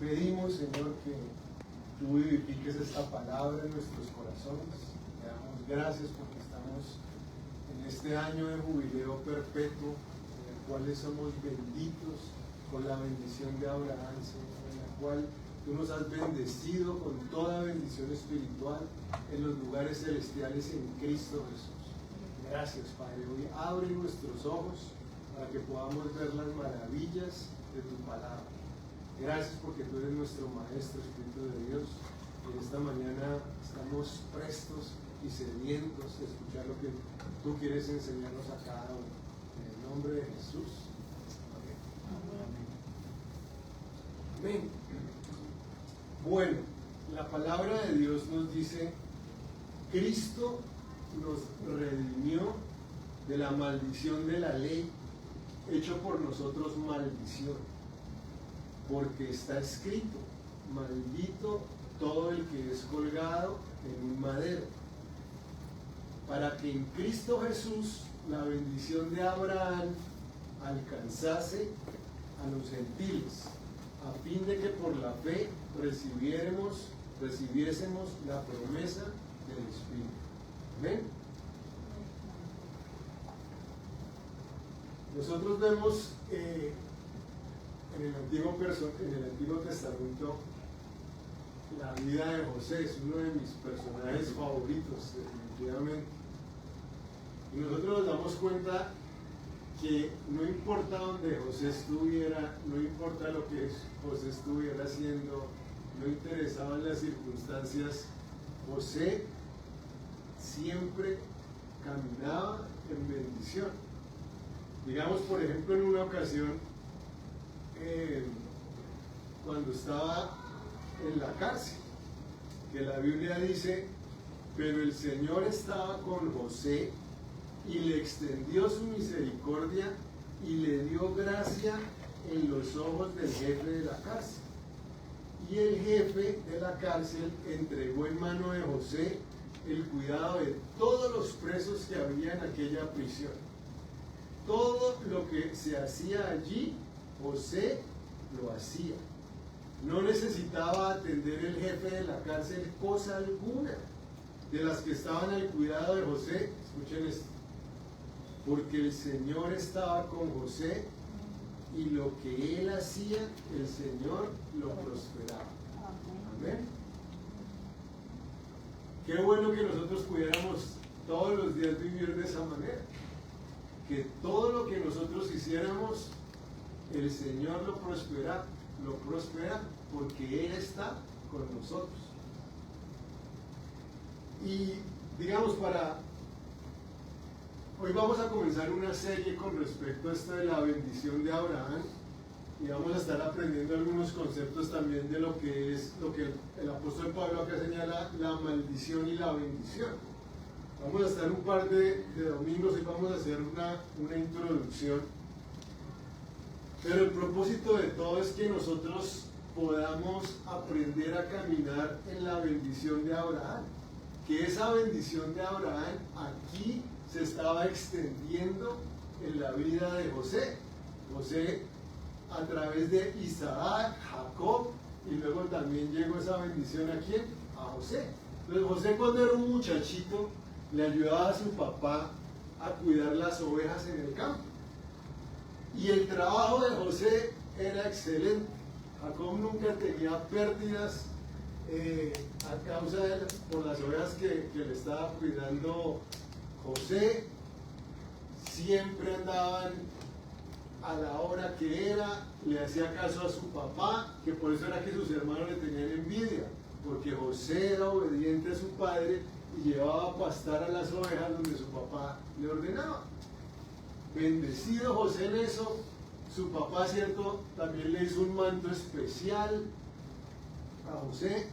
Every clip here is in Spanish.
pedimos, Señor, que tú vivifiques esta palabra en nuestros corazones. Te damos gracias porque estamos en este año de jubileo perpetuo, en el cual somos benditos con la bendición de Abraham, Señor, en la cual tú nos has bendecido con toda bendición espiritual en los lugares celestiales en Cristo Jesús. Gracias, Padre. Hoy abre nuestros ojos para que podamos ver las maravillas de tu palabra. Gracias porque tú eres nuestro Maestro, Espíritu de Dios. Y esta mañana estamos prestos y sedientos de escuchar lo que tú quieres enseñarnos a cada uno. En el nombre de Jesús. Amén. Amén. Bueno, la palabra de Dios nos dice: Cristo nos redimió de la maldición de la ley, hecho por nosotros maldición, porque está escrito: maldito todo el que es colgado en un madero, para que en Cristo Jesús la bendición de Abraham alcanzase a los gentiles, a fin de que por la fe recibiésemos la promesa del Espíritu. ¿Amén? Nosotros vemos en el Antiguo Testamento la vida de José. Es uno de mis personajes favoritos, definitivamente. Y nosotros nos damos cuenta que no importa donde José estuviera, no importa lo que José estuviera haciendo, no interesaban las circunstancias, José siempre caminaba en bendición. Digamos, por ejemplo, en una ocasión, cuando estaba en la cárcel, que la Biblia dice: pero el Señor estaba con José y le extendió su misericordia y le dio gracia en los ojos del jefe de la cárcel. Y el jefe de la cárcel entregó en mano de José el cuidado de todos los presos que había en aquella prisión. Todo lo que se hacía allí, José lo hacía. No necesitaba atender el jefe de la cárcel cosa alguna de las que estaban al cuidado de José. Escuchen esto: porque el Señor estaba con José y lo que él hacía, el Señor lo prosperaba. Amén. Qué bueno que nosotros pudiéramos todos los días vivir de esa manera, que todo lo que nosotros hiciéramos, el Señor lo prospera porque Él está con nosotros. Y digamos, hoy vamos a comenzar una serie con respecto a esto de la bendición de Abraham, y vamos a estar aprendiendo algunos conceptos también de lo que el apóstol Pablo acá señala, la maldición y la bendición. Vamos a estar un par de domingos y vamos a hacer una introducción. Pero el propósito de todo es que nosotros podamos aprender a caminar en la bendición de Abraham. Que esa bendición de Abraham aquí se estaba extendiendo en la vida de José. José, a través de Isaac, Jacob, y luego también llegó esa bendición ¿a quién? A José. Entonces José, cuando era un muchachito, le ayudaba a su papá a cuidar las ovejas en el campo. Y el trabajo de José era excelente. Jacob nunca tenía pérdidas a causa por las ovejas que le estaba cuidando José. Siempre andaban a la hora que era, le hacía caso a su papá, que por eso era que sus hermanos le tenían envidia, porque José era obediente a su padre y llevaba a pastar a las ovejas donde su papá le ordenaba. Bendecido José en eso, su papá, cierto, también le hizo un manto especial a José.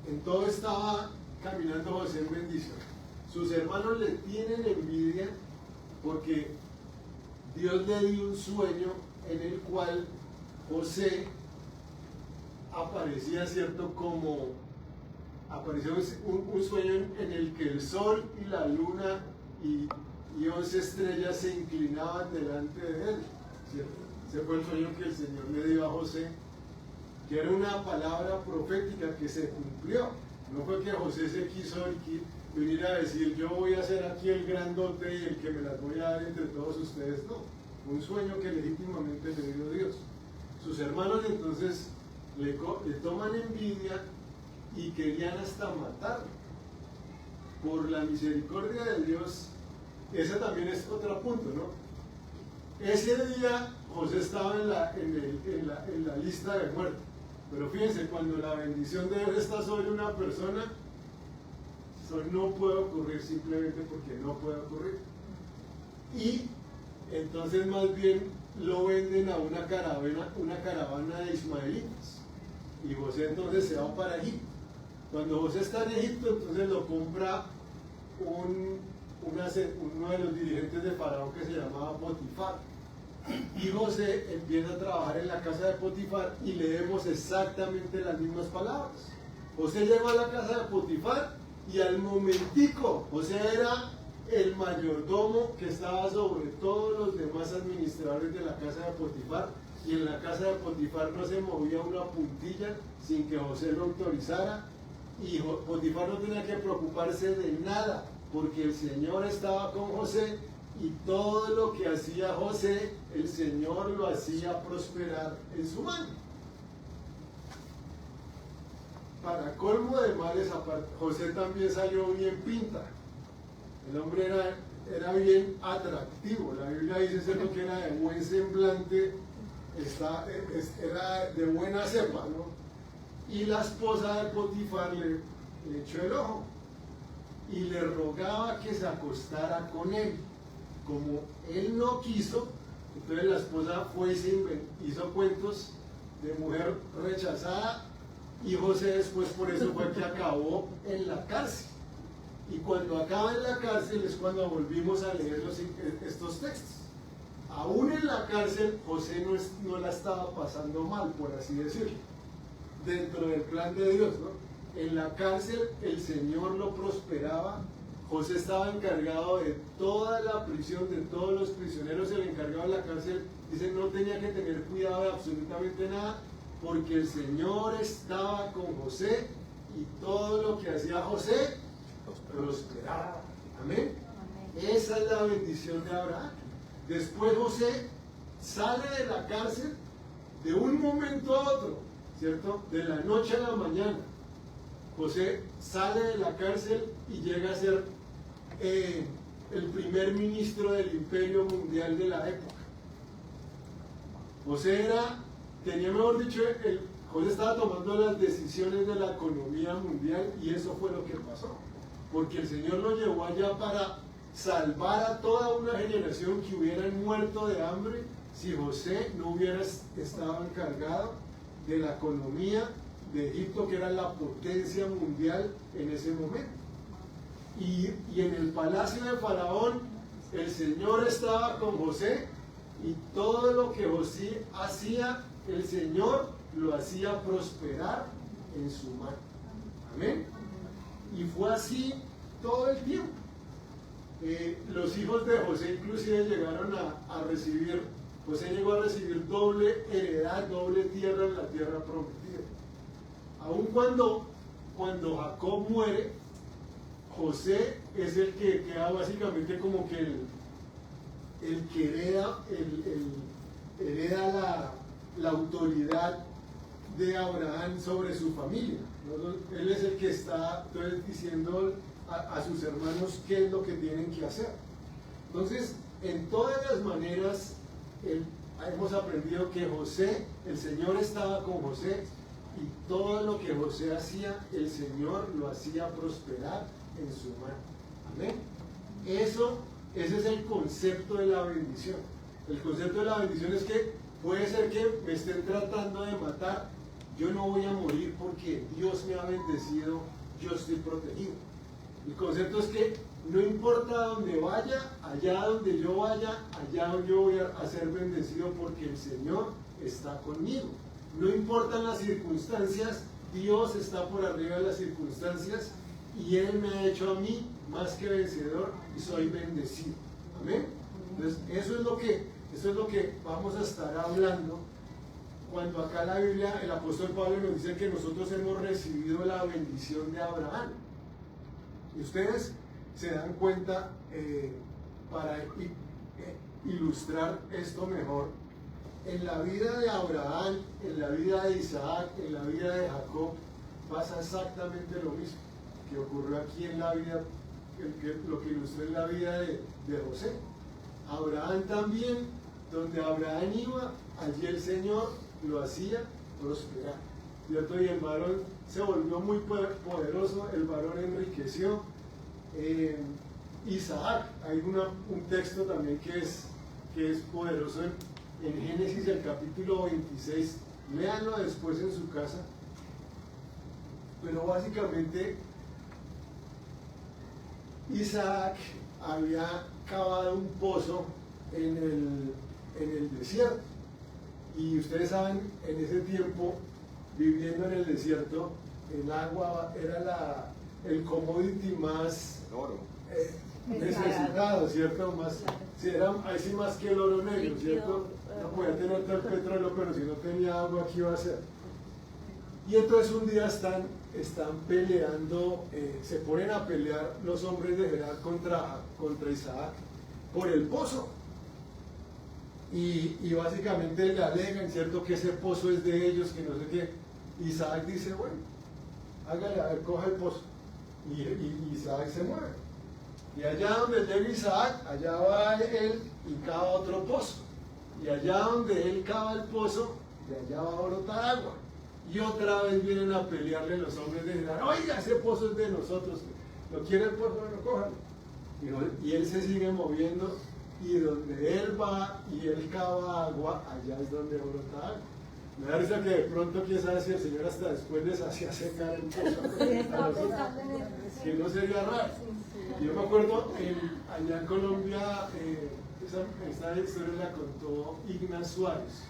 En todo estaba caminando José en bendición. Sus hermanos le tienen envidia porque Dios le dio un sueño en el cual José aparecía, cierto, apareció un sueño en el que el sol y la luna y 11 estrellas se inclinaban delante de él, ¿cierto? Ese fue el sueño que el Señor le dio a José. que era una palabra profética que se cumplió. No fue que José se quiso venir a decir, yo voy a ser aquí el grandote y el que me las voy a dar entre todos ustedes, no. Un sueño que legítimamente le dio Dios. Sus hermanos entonces le toman envidia y querían hasta matarlo. Por la misericordia de Dios, ese también es otro punto, ¿no? Ese día José estaba en la lista de muertos. Pero fíjense, cuando la bendición de Dios está sobre una persona, eso no puede ocurrir simplemente porque no puede ocurrir. Y entonces más bien lo venden a una caravana de ismaelitas. Y José entonces se va para Egipto. Cuando José está en Egipto, entonces lo compra uno de los dirigentes de Faraón que se llamaba Potifar. Y José empieza a trabajar en la casa de Potifar y leemos exactamente las mismas palabras. José llegó a la casa de Potifar y al momentico, José era el mayordomo que estaba sobre todos los demás administradores de la casa de Potifar, y en la casa de Potifar no se movía una puntilla sin que José lo autorizara, y Potifar no tenía que preocuparse de nada porque el Señor estaba con José, y todo lo que hacía José, el Señor lo hacía prosperar en su mano. Para colmo de males, José también salió bien pinta. El hombre era bien atractivo. La Biblia dice ser que era de buen semblante, era de buena cepa, ¿no? Y la esposa de Potifar le echó el ojo y le rogaba que se acostara con él. Como él no quiso, entonces la esposa fue y se hizo cuentos de mujer rechazada, y José después por eso fue que acabó en la cárcel. Y cuando acaba en la cárcel es cuando volvimos a leer estos textos. Aún en la cárcel José no la estaba pasando mal, por así decirlo, dentro del plan de Dios, ¿no? En la cárcel el Señor lo prosperaba. José estaba encargado de toda la prisión, de todos los prisioneros. El encargado de la cárcel dice no tenía que tener cuidado de absolutamente nada, porque el Señor estaba con José, y todo lo que hacía José prosperaba. Amén. Esa es la bendición de Abraham. Después José sale de la cárcel de un momento a otro, ¿cierto? De la noche a la mañana. José sale de la cárcel y llega a ser el primer ministro del imperio mundial de la época. José tenía, mejor dicho, José estaba tomando las decisiones de la economía mundial, y eso fue lo que pasó. Porque el Señor lo llevó allá para salvar a toda una generación que hubieran muerto de hambre si José no hubiera estado encargado de la economía de Egipto, que era la potencia mundial en ese momento. Y en el palacio de Faraón el Señor estaba con José, y todo lo que José hacía, el Señor lo hacía prosperar en su mano. Amén. Y fue así todo el tiempo. Los hijos de José inclusive llegaron a recibir, José llegó a recibir doble heredad, doble tierra en la tierra prometida. Aun cuando Jacob muere, José es el que queda básicamente como que el que hereda la autoridad de Abraham sobre su familia, ¿no? Él es el que está entonces diciendo a sus hermanos qué es lo que tienen que hacer. Entonces, en todas las maneras hemos aprendido que José, el Señor estaba con José, y todo lo que José hacía, el Señor lo hacía prosperar en su mano. Amén. Ese es el concepto de la bendición. El concepto de la bendición es que puede ser que me estén tratando de matar, yo no voy a morir porque Dios me ha bendecido, yo estoy protegido. El concepto es que no importa dónde vaya, allá donde yo vaya, allá yo voy a ser bendecido porque el Señor está conmigo. No importan las circunstancias, Dios está por arriba de las circunstancias, y Él me ha hecho a mí más que vencedor y soy bendecido. Amén. Entonces eso es lo que vamos a estar hablando cuando acá la Biblia, el apóstol Pablo nos dice que nosotros hemos recibido la bendición de Abraham. Y ustedes se dan cuenta, para ilustrar esto mejor, en la vida de Abraham, en la vida de Isaac, en la vida de Jacob, pasa exactamente lo mismo que ocurrió aquí en la vida, lo que ilustró en la vida de José. Abraham también, donde Abraham iba, allí el Señor lo hacía prosperar, ¿cierto? Y el varón se volvió muy poderoso, el varón enriqueció. Isaac, hay un texto también que es poderoso en Génesis, el capítulo 26, léanlo después en su casa, pero básicamente Isaac había cavado un pozo en el desierto, y ustedes saben, en ese tiempo, viviendo en el desierto, el agua era el commodity más necesitado, ¿cierto? Ahí sí más que el oro negro, ¿cierto? No podía tener todo el petróleo, pero si no tenía agua, ¿qué iba a hacer? Y entonces un día están peleando, se ponen a pelear los hombres de Gerar contra Isaac por el pozo. Y básicamente le alegan, ¿cierto?, que ese pozo es de ellos, que no sé qué. Isaac dice, bueno, hágale, a ver, coja el pozo. Y Isaac se mueve. Y allá donde llega Isaac, allá va él y cava otro pozo. Y allá donde él cava el pozo, de allá va a brotar agua. Y otra vez vienen a pelearle los hombres de Gerar, oiga, ese pozo es de nosotros, ¿lo quiere el pozo? Bueno, cójalo. Y él se sigue moviendo, y donde él va y él cava agua, allá es donde brota agua. Me da risa que de pronto, quién sabe si el Señor hasta después les hacía secar el pozo, que no sería raro. Yo me acuerdo, allá en Colombia, esta historia la contó Ignacio Suárez,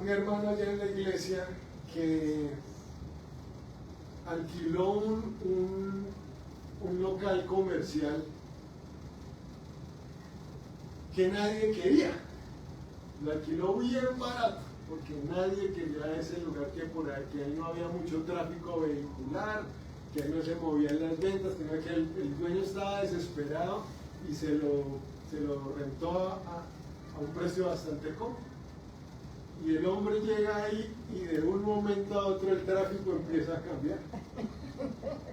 un hermano allá en la iglesia que alquiló un local comercial que nadie quería. Lo alquiló bien barato, porque nadie quería ese lugar, que por ahí no había mucho tráfico vehicular, que ahí no se movían las ventas, que el dueño estaba desesperado y se lo rentó a un precio bastante cómodo. Y el hombre llega ahí y de un momento a otro el tráfico empieza a cambiar.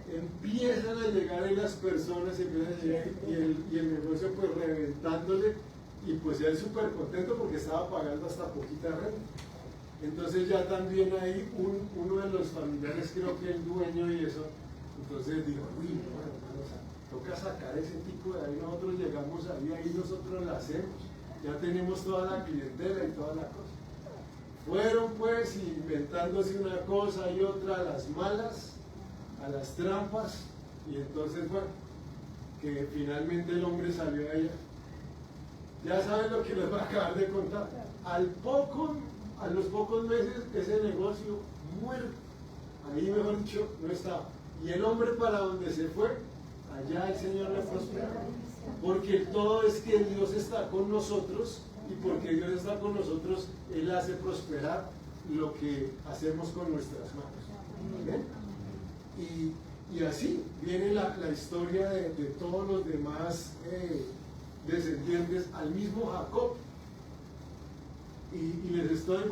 Empiezan a llegar ahí las personas, empiezan a llegar, y el negocio pues reventándole, y pues él súper contento porque estaba pagando hasta poquita renta. Entonces ya también hay uno de los familiares, creo que el dueño y eso, entonces dijo, uy, bueno, toca sacar ese tipo de ahí, nosotros llegamos ahí nosotros la hacemos, ya tenemos toda la clientela y toda la cosa. Fueron pues inventándose una cosa y otra, a las malas, a las trampas, y entonces bueno, que finalmente el hombre salió a ella. Ya saben lo que les va a acabar de contar. A los pocos meses ese negocio muerto, ahí mejor dicho no estaba. Y el hombre para donde se fue, allá el Señor le prosperó. Porque todo es que Dios está con nosotros, y porque Dios está con nosotros, Él hace prosperar lo que hacemos con nuestras manos. ¿Bien? Y así viene la historia de todos los demás descendientes al mismo Jacob. Y les estoy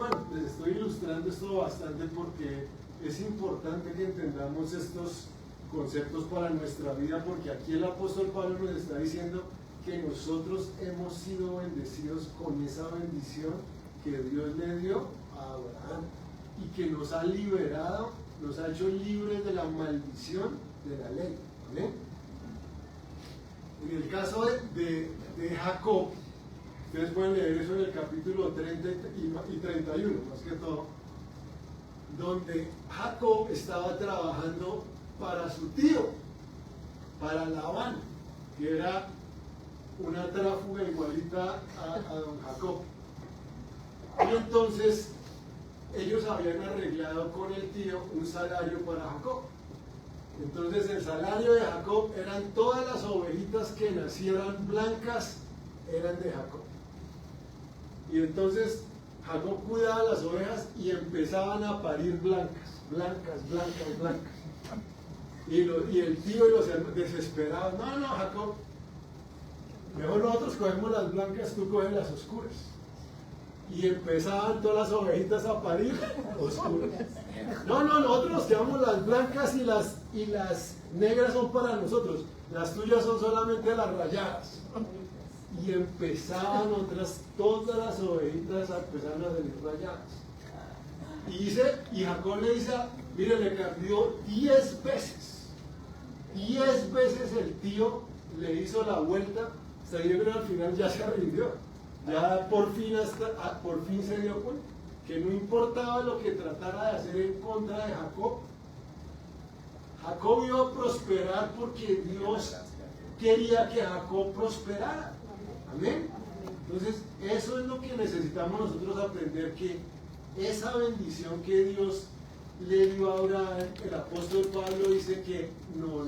ilustrando esto bastante porque es importante que entendamos estos conceptos para nuestra vida, porque aquí el apóstol Pablo nos está diciendo que nosotros hemos sido bendecidos con esa bendición que Dios le dio a Abraham, y que nos ha liberado, nos ha hecho libres de la maldición de la ley. ¿Amén? En el caso de Jacob, ustedes pueden leer eso en el capítulo 30 y 31, más que todo, donde Jacob estaba trabajando para su tío, para Labán, que era una tráfuga igualita a don Jacob. Y entonces ellos habían arreglado con el tío un salario para Jacob. Entonces el salario de Jacob eran todas las ovejitas que nacieran blancas, eran de Jacob. Y entonces Jacob cuidaba las ovejas y empezaban a parir blancas. Y el tío y los hermanos desesperados, no, Jacob, mejor nosotros cogemos las blancas, tú coges las oscuras. Y empezaban todas las ovejitas a parir oscuras. No, nosotros nos quedamos las blancas y las negras son para nosotros. Las tuyas son solamente las rayadas. Y empezaban todas las ovejitas empezaron a salir rayadas. Y Jacob le dice, mire, le cambió 10 veces. 10 veces el tío le hizo la vuelta, hasta que al final ya se rindió. Ya por fin se dio cuenta que no importaba lo que tratara de hacer en contra de Jacob. Jacob iba a prosperar porque Dios quería que Jacob prosperara. Amén. Entonces, eso es lo que necesitamos nosotros aprender, que esa bendición que Dios le dio a Abraham, el apóstol Pablo dice que nos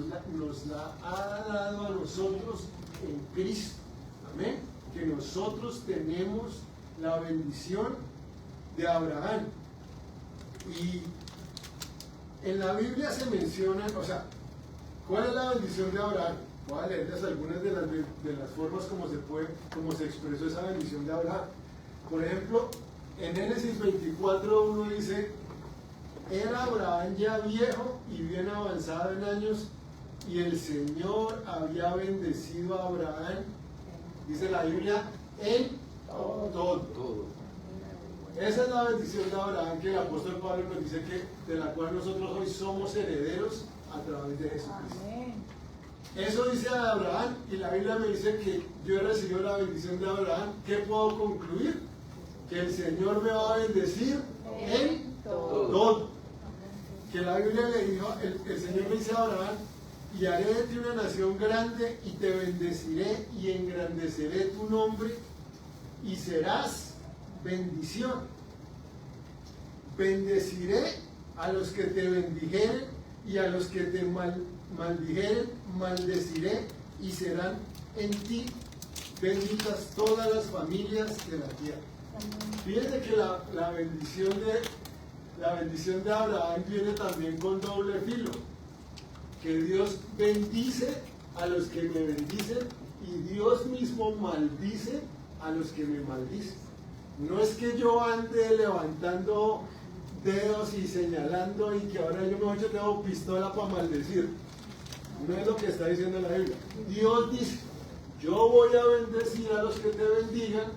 la ha dado a nosotros en Cristo. Amén. Que nosotros tenemos la bendición de Abraham. Y en la Biblia se menciona, ¿cuál es la bendición de Abraham? Voy a leerles algunas de las formas como se expresó esa bendición de Abraham. Por ejemplo, en Génesis 24:1 dice, era Abraham ya viejo y bien avanzado en años, y el Señor había bendecido a Abraham, dice la Biblia, en todo. Esa es la bendición de Abraham que el apóstol Pablo nos dice de la cual nosotros hoy somos herederos a través de Jesucristo. Amén. Eso dice a Abraham, y la Biblia me dice que yo he recibido la bendición de Abraham. ¿Qué puedo concluir? Que el Señor me va a bendecir en todo. Que la Biblia le dijo, el Señor le dice a Abraham, y haré de ti una nación grande, y te bendeciré, y engrandeceré tu nombre, y serás bendición. Bendeciré a los que te bendijeren, y a los que te maldijeren, maldeciré, y serán en ti benditas todas las familias de la tierra. Fíjense que la bendición de Abraham viene también con doble filo. Que Dios bendice a los que me bendicen, y Dios mismo maldice a los que me maldicen. No es que yo ande levantando dedos y señalando, y que ahora yo mejor tengo pistola para maldecir. No es lo que está diciendo la Biblia. Dios dice, yo voy a bendecir a los que te bendigan,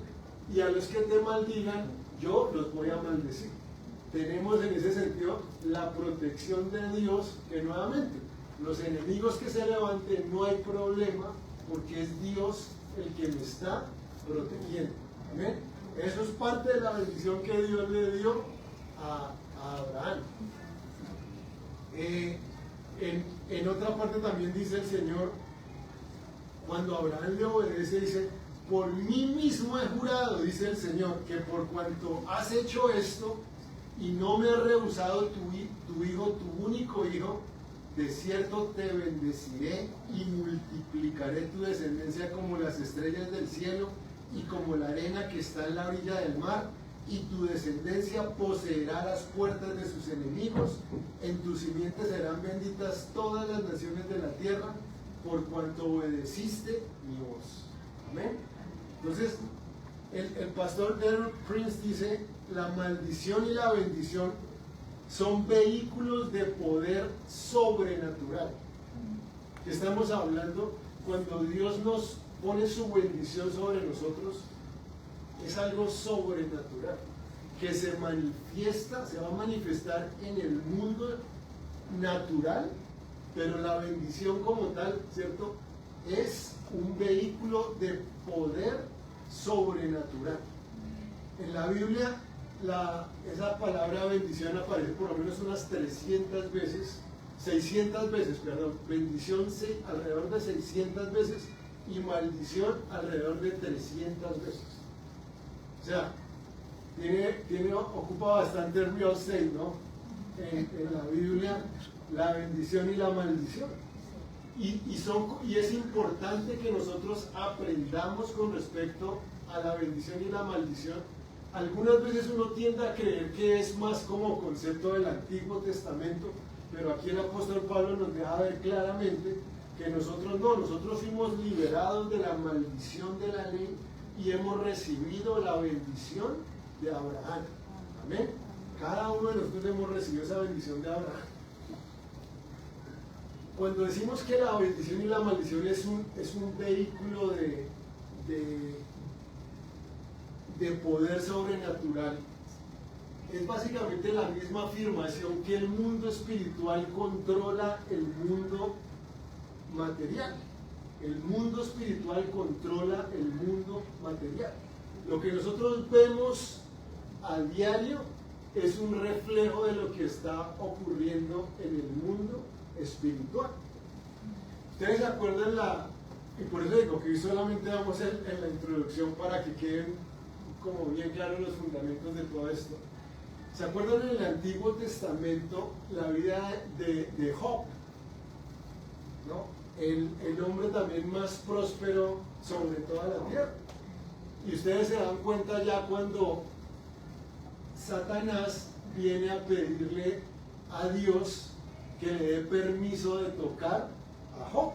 y a los que te maldigan yo los voy a maldecir. Tenemos en ese sentido la protección de Dios, que nuevamente los enemigos que se levanten no hay problema, porque es Dios el que me está protegiendo. Amén. Eso es parte de la bendición que Dios le dio a Abraham. En otra parte también dice el Señor, cuando Abraham le obedece, dice, por mí mismo he jurado, dice el Señor, que por cuanto has hecho esto y no me has rehusado tu hijo, tu único hijo, de cierto te bendeciré y multiplicaré tu descendencia como las estrellas del cielo y como la arena que está en la orilla del mar, y tu descendencia poseerá las puertas de sus enemigos. En tu simiente serán benditas todas las naciones de la tierra, por cuanto obedeciste mi voz. Amén. Entonces, el pastor Derek Prince dice, la maldición y la bendición son vehículos de poder sobrenatural. Estamos hablando cuando Dios nos pone su bendición sobre nosotros, es algo sobrenatural que se manifiesta, se va a manifestar en el mundo natural, pero la bendición como tal, ¿cierto?, es un vehículo de poder sobrenatural. En la Biblia esa palabra bendición aparece por lo menos unas 600 veces, bendición alrededor de 600 veces y maldición alrededor de 300 veces. O sea, ocupa bastante el real estate, ¿no? En la Biblia, la bendición y la maldición. Y es importante que nosotros aprendamos con respecto a la bendición y la maldición, algunas veces uno tiende a creer que es más como concepto del Antiguo Testamento, pero aquí el apóstol Pablo nos deja ver claramente que nosotros no, nosotros fuimos liberados de la maldición de la ley y hemos recibido la bendición de Abraham. Amén. Cada uno de nosotros hemos recibido esa bendición de Abraham. Cuando decimos que la bendición y la maldición es un vehículo de poder sobrenatural, es básicamente la misma afirmación que el mundo espiritual controla el mundo material. El mundo espiritual controla el mundo material. Lo que nosotros vemos a diario es un reflejo de lo que está ocurriendo en el mundo espiritual. Ustedes se acuerdan y por eso digo que hoy solamente vamos a hacer en la introducción para que queden como bien claros los fundamentos de todo esto. ¿Se acuerdan en el Antiguo Testamento la vida de Job? ¿No? El hombre también más próspero sobre toda la tierra. Y ustedes se dan cuenta ya cuando Satanás viene a pedirle a Dios que le dé permiso de tocar a Job.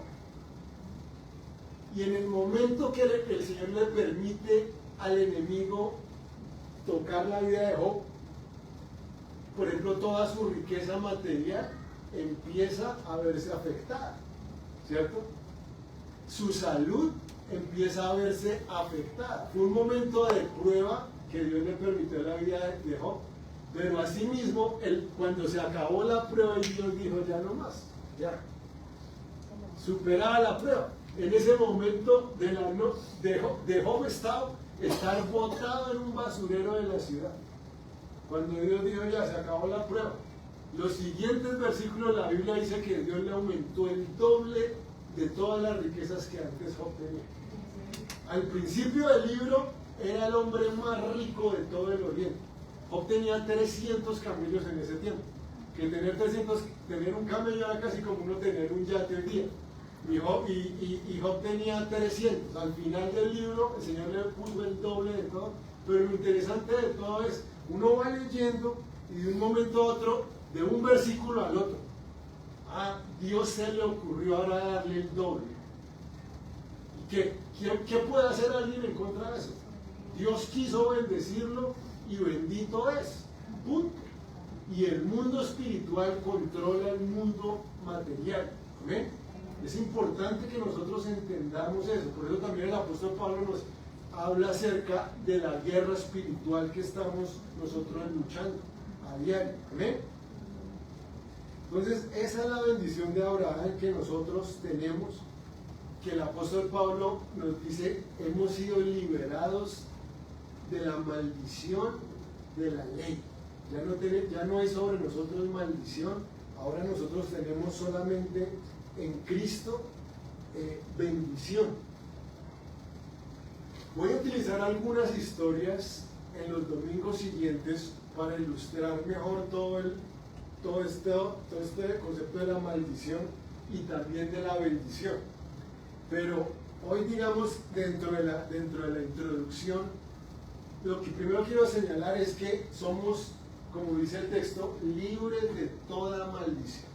Y en el momento que el Señor le permite al enemigo tocar la vida de Job, por ejemplo, toda su riqueza material empieza a verse afectada, ¿cierto? Su salud empieza a verse afectada. Fue un momento de prueba que Dios le permitió la vida de Job, pero asimismo, cuando se acabó la prueba, Dios dijo, ya no más, ya. Superada la prueba. En ese momento de Job estar botado en un basurero de la ciudad. Cuando Dios dijo, ya se acabó la prueba. Los siguientes versículos de la Biblia dice que Dios le aumentó el doble de todas las riquezas que antes Job tenía. Al principio del libro era el hombre más rico de todo el Oriente. Job tenía 300 camellos en ese tiempo. Que tener un camello era casi como uno tener un yate hoy día. Y Job tenía 300. Al final del libro el Señor le puso el doble de todo. Pero lo interesante de todo es, uno va leyendo y de un momento a otro, de un versículo al otro, a Dios se le ocurrió ahora darle el doble. ¿Y qué puede hacer alguien en contra de eso? Dios quiso bendecirlo y bendito es. Punto. Y el mundo espiritual controla el mundo material. ¿Amén? Es importante que nosotros entendamos eso. Por eso también el apóstol Pablo nos habla acerca de la guerra espiritual que estamos nosotros luchando a diario. ¿Amén? Entonces, esa es la bendición de Abraham que nosotros tenemos, que el apóstol Pablo nos dice, hemos sido liberados de la maldición de la ley. Ya no hay sobre nosotros maldición, ahora nosotros tenemos solamente en Cristo bendición. Voy a utilizar algunas historias en los domingos siguientes para ilustrar mejor todo este concepto de la maldición y también de la bendición. Pero hoy, digamos, dentro de la introducción, lo que primero quiero señalar es que somos, como dice el texto, libres de toda maldición.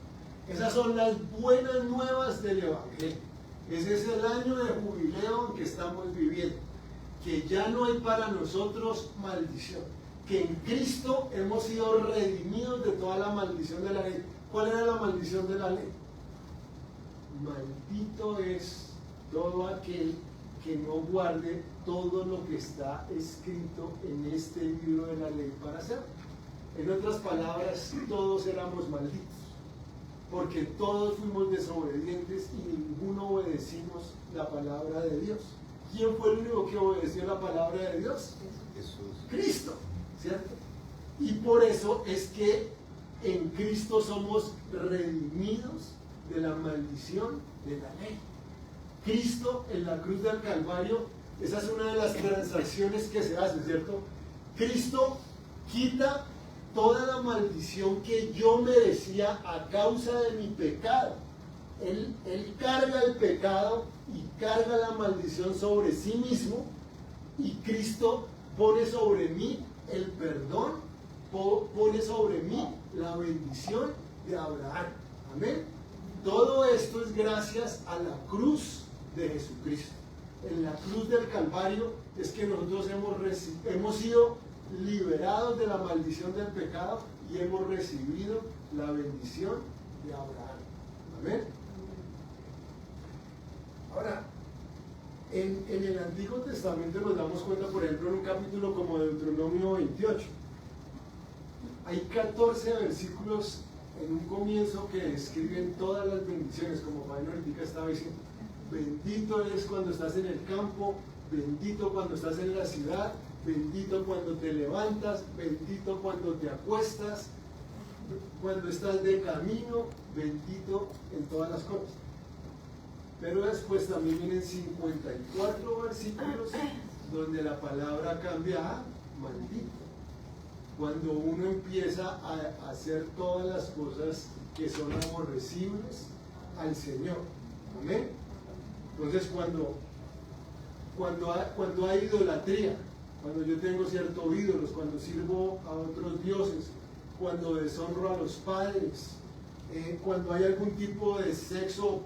Esas son las buenas nuevas del Evangelio. Ese es el año de jubileo en que estamos viviendo. Que ya no hay para nosotros maldición. Que en Cristo hemos sido redimidos de toda la maldición de la ley. ¿Cuál era la maldición de la ley? Maldito es todo aquel que no guarde todo lo que está escrito en este libro de la ley para hacerlo. En otras palabras, todos éramos malditos, porque todos fuimos desobedientes y ninguno obedecimos la palabra de Dios. ¿Quién fue el único que obedeció la palabra de Dios? Jesús. Cristo, ¿cierto? Y por eso es que en Cristo somos redimidos de la maldición de la ley. Cristo en la cruz del Calvario, esa es una de las transacciones que se hace, ¿cierto? Cristo quita toda la maldición que yo merecía a causa de mi pecado. Él carga el pecado y carga la maldición sobre sí mismo, y Cristo pone sobre mí el perdón pone sobre mí la bendición de Abraham. Amén. Todo esto es gracias a la cruz de Jesucristo. En la cruz del Calvario es que nosotros hemos sido liberados de la maldición del pecado y hemos recibido la bendición de Abraham. Amén. Ahora, en el Antiguo Testamento nos damos cuenta, por ejemplo, en un capítulo como Deuteronomio 28, hay 14 versículos en un comienzo que describen todas las bendiciones, como Fabián ahorita estaba diciendo. Bendito eres cuando estás en el campo, bendito cuando estás en la ciudad, bendito cuando te levantas, bendito cuando te acuestas, cuando estás de camino, bendito en todas las cosas. Pero después también vienen 54 versículos donde la palabra cambia a maldito. Cuando uno empieza a hacer todas las cosas que son aborrecibles al Señor. Amén. Entonces cuando hay idolatría, cuando yo tengo ciertos ídolos, cuando sirvo a otros dioses, cuando deshonro a los padres, cuando hay algún tipo de sexo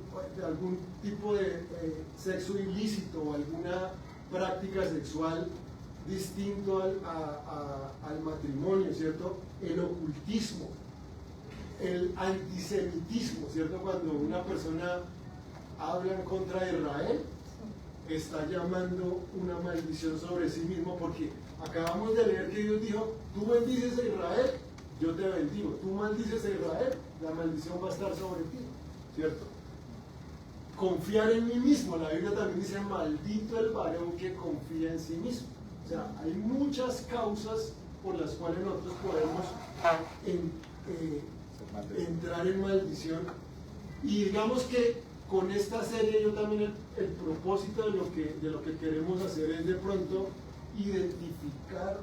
ilícito o alguna práctica sexual distinto al matrimonio, ¿cierto? El ocultismo, el antisemitismo, ¿cierto? Cuando una persona habla en contra de Israel, está llamando una maldición sobre sí mismo, porque acabamos de leer que Dios dijo: tú bendices a Israel, yo te bendigo; tú maldices a Israel, la maldición va a estar sobre ti, ¿cierto? Confiar en mí mismo, la Biblia también dice: maldito el varón que confía en sí mismo. O sea, hay muchas causas por las cuales nosotros podemos entrar en maldición. Y digamos que con esta serie yo también el propósito de lo que queremos hacer es de pronto identificar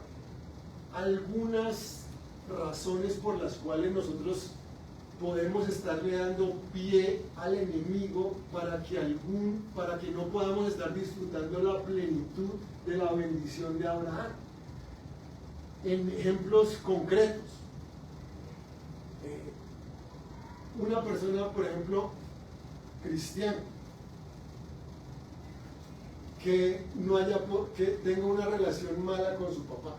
algunas razones por las cuales nosotros podemos estarle dando pie al enemigo para que no podamos estar disfrutando la plenitud de la bendición de Abraham. En ejemplos concretos, una persona, por ejemplo, cristiana, que tenga una relación mala con su papá,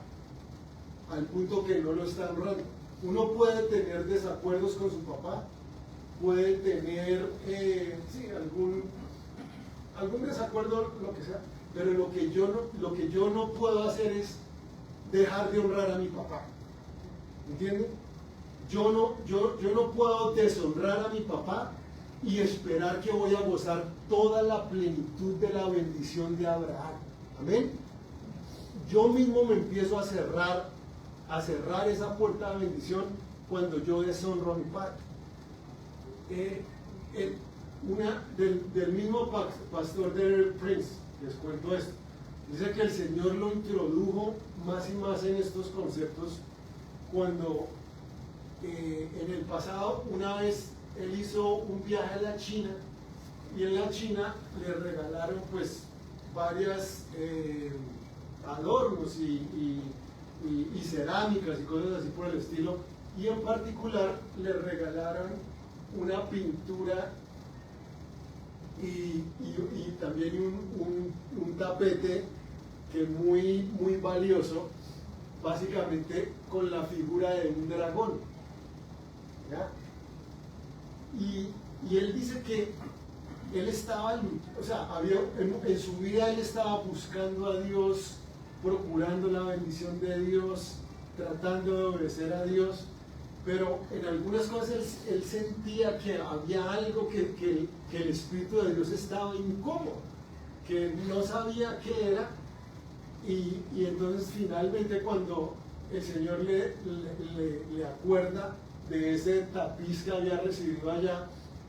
al punto que no lo está honrando. Uno puede tener desacuerdos con su papá, puede tener algún desacuerdo, lo que sea, pero lo que yo no puedo hacer es dejar de honrar a mi papá. ¿Entienden? Yo no puedo deshonrar a mi papá y esperar que voy a gozar toda la plenitud de la bendición de Abraham. Amén. Yo mismo me empiezo a cerrar esa puerta de bendición cuando yo deshonro a mi padre. Del mismo pastor Derek Prince, les cuento esto. Dice que el Señor lo introdujo más y más en estos conceptos cuando en el pasado, una vez él hizo un viaje a la China, y en la China le regalaron pues varias adornos y cerámicas y cosas así por el estilo, y en particular le regalaron una pintura y también un tapete que muy valioso, básicamente con la figura de un dragón, ¿ya? Y él dice que él estaba, en su vida él estaba buscando a Dios, procurando la bendición de Dios, tratando de obedecer a Dios, pero en algunas cosas él sentía que había algo que el Espíritu de Dios estaba incómodo, que no sabía qué era, y entonces finalmente cuando el Señor le acuerda de ese tapiz que había recibido allá,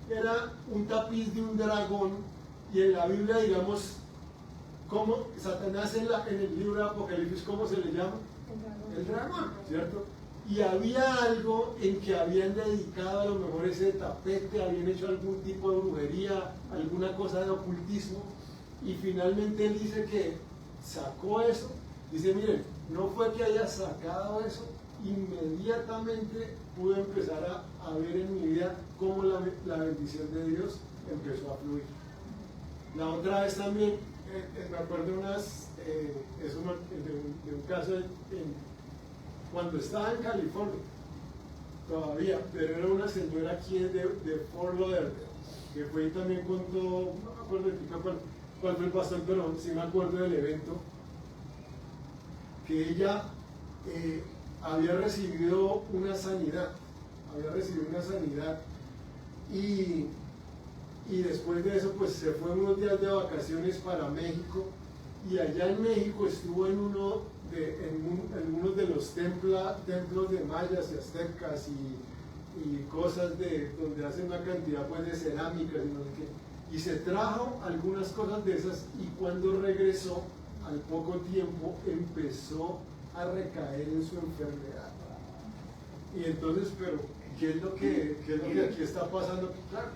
era un tapiz de un dragón, y en la Biblia, digamos, como Satanás en el libro de Apocalipsis, ¿cómo se le llama? El dragón, ¿cierto? Y había algo en que habían dedicado a lo mejor ese tapete, habían hecho algún tipo de brujería, alguna cosa de ocultismo, y finalmente él dice que sacó eso. Dice: miren, no fue que haya sacado eso, inmediatamente pude empezar a ver en mi vida cómo la bendición de Dios empezó a fluir. La otra vez también, me acuerdo de un caso cuando estaba en California, todavía, pero era una señora aquí de Fort Lauderdale, que fue y también contó, no me acuerdo cuál fue el pastor, pero sí me acuerdo del evento, que ella había recibido una sanidad, y después de eso pues se fue unos días de vacaciones para México, y allá en México estuvo en uno de los templos de mayas y aztecas y cosas donde hacen una cantidad pues de cerámicas y no sé qué, y se trajo algunas cosas de esas, y cuando regresó al poco tiempo empezó a recaer en su enfermedad. Y entonces, pero ¿qué es lo que aquí está pasando? Claro,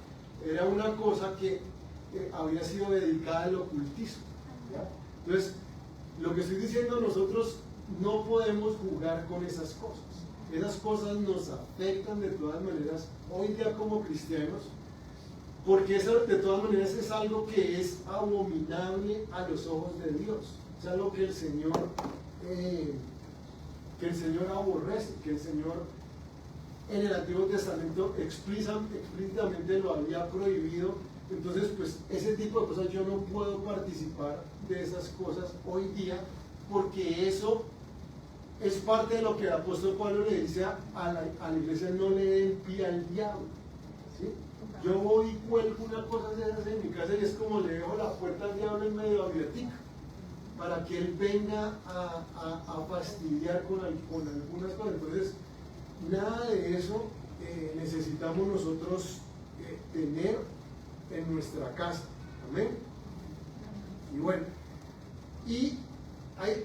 era una cosa que había sido dedicada al ocultismo, ¿ya? Entonces, lo que estoy diciendo, nosotros no podemos jugar con esas cosas. Esas cosas nos afectan de todas maneras hoy día como cristianos, porque eso de todas maneras es algo que es abominable a los ojos de Dios. Es algo que el Señor aborrece, que el Señor en el Antiguo Testamento explícitamente lo había prohibido. Entonces, pues ese tipo de cosas yo no puedo participar de esas cosas hoy día, porque eso es parte de lo que el apóstol Pablo le dice a la iglesia: no le den pie al diablo, ¿sí? Yo voy y cuelgo una cosa de esas en mi casa y es como le dejo la puerta al diablo en medio abiertica, para que él venga a fastidiar con algunas cosas. Entonces, nada de eso necesitamos nosotros tener en nuestra casa. Amén. Y bueno,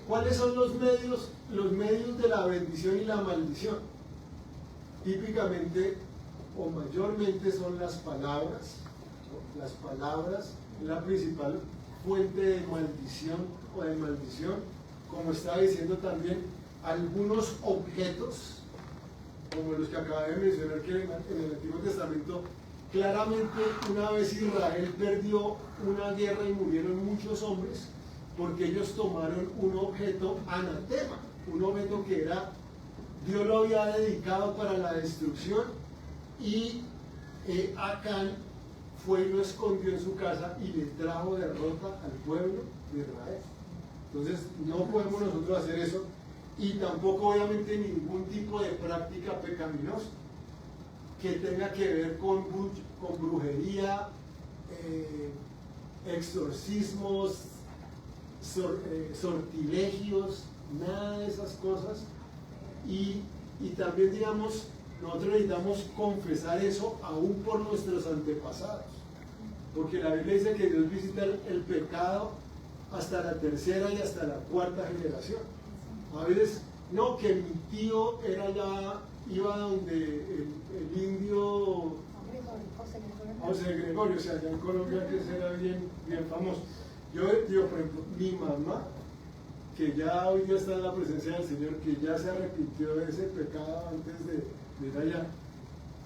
¿cuáles son los medios de la bendición y la maldición? Típicamente o mayormente son las palabras, ¿no? Las palabras es la principal fuente de maldición o de maldición. Como estaba diciendo también, algunos objetos, como los que acabé de mencionar, que en el Antiguo Testamento, claramente una vez Israel perdió una guerra y murieron muchos hombres, porque ellos tomaron un objeto anatema, un objeto que Dios lo había dedicado para la destrucción, y Acán fue y lo escondió en su casa y le trajo derrota al pueblo de Israel. Entonces no podemos nosotros hacer eso, y tampoco obviamente ningún tipo de práctica pecaminosa que tenga que ver con brujería, exorcismos, sortilegios, nada de esas cosas. Y también, digamos, nosotros necesitamos confesar eso aún por nuestros antepasados, porque la Biblia dice que Dios visita el pecado hasta la tercera y hasta la cuarta generación. A veces, no, que mi tío iba donde el indio José Gregorio, o sea, allá en Colombia, que era bien famoso. Yo digo, por ejemplo, mi mamá, que ya hoy día está en la presencia del Señor, que ya se arrepintió de ese pecado antes de ir allá.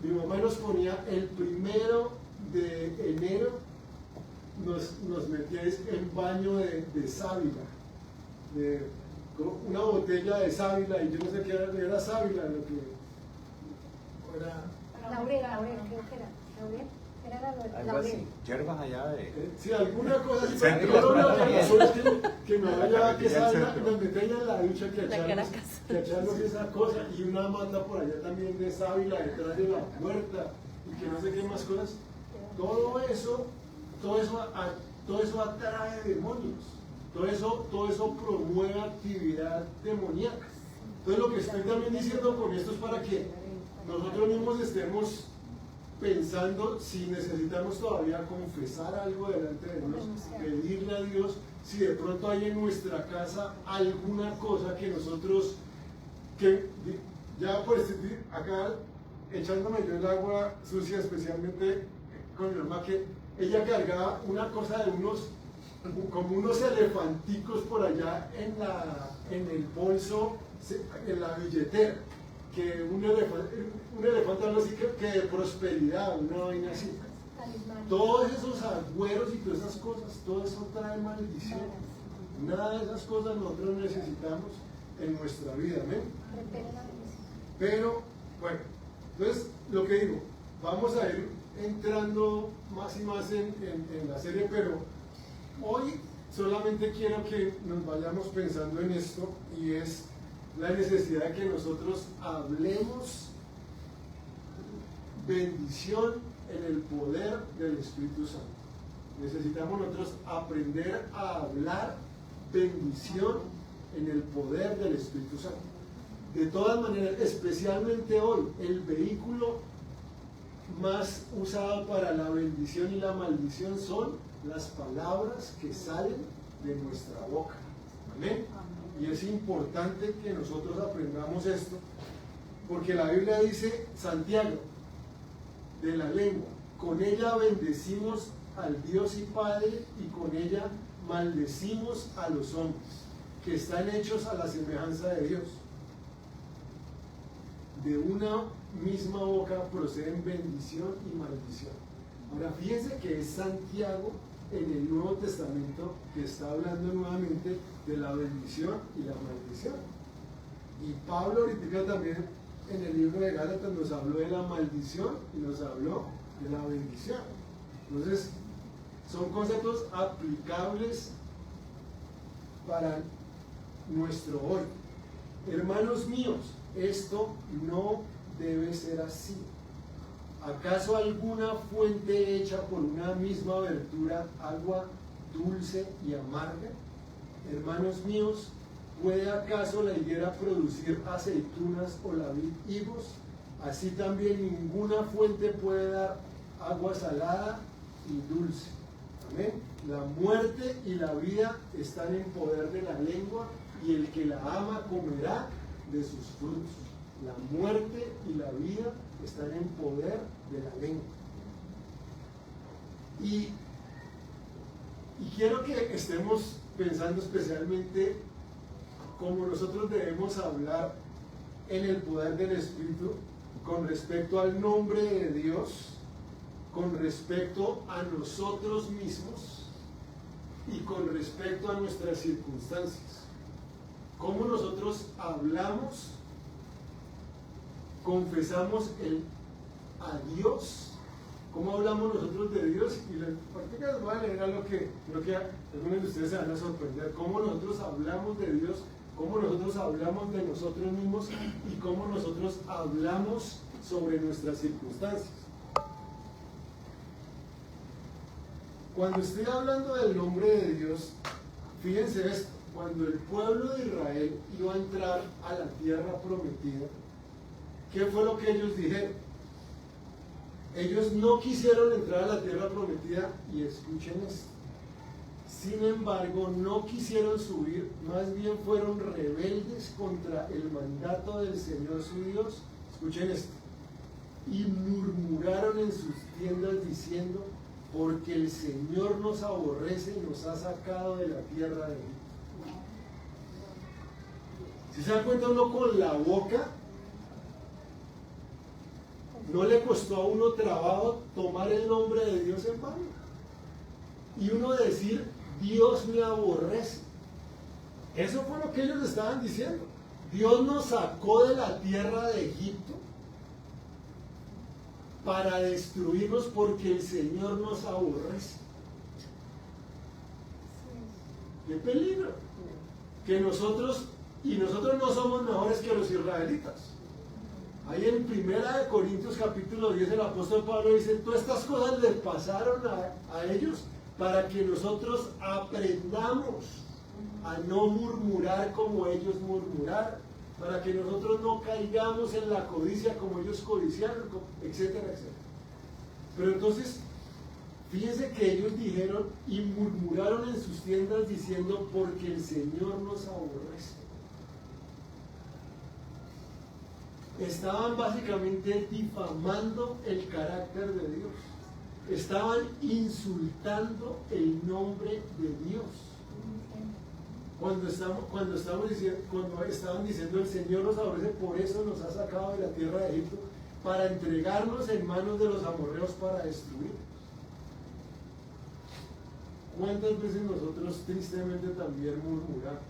Mi mamá nos ponía el 1 de enero, nos metía en baño de sábila, de una botella de sábila, y yo no sé qué era sábila, lo que era. Laurel, creo que era. Laurel. Algo así, hierbas allá de... Sí, alguna cosa así. Yo no que me vaya que salga, nos metían en la ducha que echarnos esa cosa, y una manda por allá también de sábila detrás de la puerta, y que no sé qué más cosas. Todo eso atrae demonios, todo eso promueve actividad demoníaca. Entonces, lo que estoy también diciendo con esto es para que nosotros mismos estemos pensando si necesitamos todavía confesar algo delante de Dios, pedirle a Dios si de pronto hay en nuestra casa alguna cosa que nosotros, que ya pues acá echándome yo el agua sucia, especialmente con mi mamá, que ella cargaba una cosa de unos como unos elefanticos por allá en el bolso, en la billetera, que un elefante habla así que de prosperidad, una vaina así. Todos esos agüeros y todas esas cosas, todo eso trae maldición. Nada de esas cosas nosotros necesitamos en nuestra vida, ¿amén? Pero, bueno, entonces lo que digo, vamos a ir entrando más y más en la serie, pero hoy solamente quiero que nos vayamos pensando en esto, y es la necesidad de que nosotros hablemos bendición en el poder del Espíritu Santo. Necesitamos nosotros aprender a hablar bendición en el poder del Espíritu Santo. De todas maneras, especialmente hoy, el vehículo más usado para la bendición y la maldición son las palabras que salen de nuestra boca. Amén. Y es importante que nosotros aprendamos esto, porque la Biblia dice, Santiago, de la lengua, con ella bendecimos al Dios y Padre, y con ella maldecimos a los hombres, que están hechos a la semejanza de Dios. De una misma boca proceden bendición y maldición. Ahora fíjense que es Santiago en el Nuevo Testamento que está hablando nuevamente de la bendición y la maldición. Y Pablo ahorita también en el libro de Gálatas nos habló de la maldición y nos habló de la bendición. Entonces, son conceptos aplicables para nuestro hoy. Hermanos míos, esto no debe ser así. ¿Acaso alguna fuente hecha por una misma abertura, agua dulce y amarga? Hermanos míos, ¿puede acaso la higuera producir aceitunas o la vid higos? Así también ninguna fuente puede dar agua salada y dulce. Amén. La muerte y la vida están en poder de la lengua, y el que la ama comerá de sus frutos. La muerte y la vida están en poder de la lengua. Y quiero que estemos pensando especialmente cómo nosotros debemos hablar en el poder del Espíritu con respecto al nombre de Dios, con respecto a nosotros mismos y con respecto a nuestras circunstancias. Cómo nosotros hablamos, confesamos a Dios, cómo hablamos nosotros de Dios. Y las prácticas voy a leer algo que creo que algunos de ustedes se van a sorprender: cómo nosotros hablamos de Dios, cómo nosotros hablamos de nosotros mismos y cómo nosotros hablamos sobre nuestras circunstancias. Cuando estoy hablando del nombre de Dios, fíjense esto: cuando el pueblo de Israel iba a entrar a la tierra prometida, ¿qué fue lo que ellos dijeron? Ellos no quisieron entrar a la tierra prometida, y escuchen esto. Sin embargo, no quisieron subir, más bien fueron rebeldes contra el mandato del Señor su Dios. Escuchen esto. Y murmuraron en sus tiendas diciendo: porque el Señor nos aborrece y nos ha sacado de la tierra de Egipto. Si se dan cuenta, uno con la boca no le costó a uno trabajo tomar el nombre de Dios en vano, y uno decir: Dios me aborrece. Eso fue lo que ellos estaban diciendo. Dios nos sacó de la tierra de Egipto para destruirnos porque el Señor nos aborrece. ¡Qué peligro! Que nosotros no somos mejores que los israelitas. Ahí en 1 Corintios capítulo 10 el apóstol Pablo dice: todas estas cosas les pasaron a ellos para que nosotros aprendamos a no murmurar como ellos murmuraron, para que nosotros no caigamos en la codicia como ellos codiciaron, etcétera, etcétera. Pero entonces, fíjense que ellos dijeron y murmuraron en sus tiendas diciendo: porque el Señor nos aborrece. Estaban básicamente difamando el carácter de Dios. estaban insultando el nombre de Dios. Cuando estaban diciendo el Señor nos aborrece, por eso nos ha sacado de la tierra de Egipto, para entregarnos en manos de los amorreos para destruir. ¿Cuántas veces nosotros tristemente también murmuramos?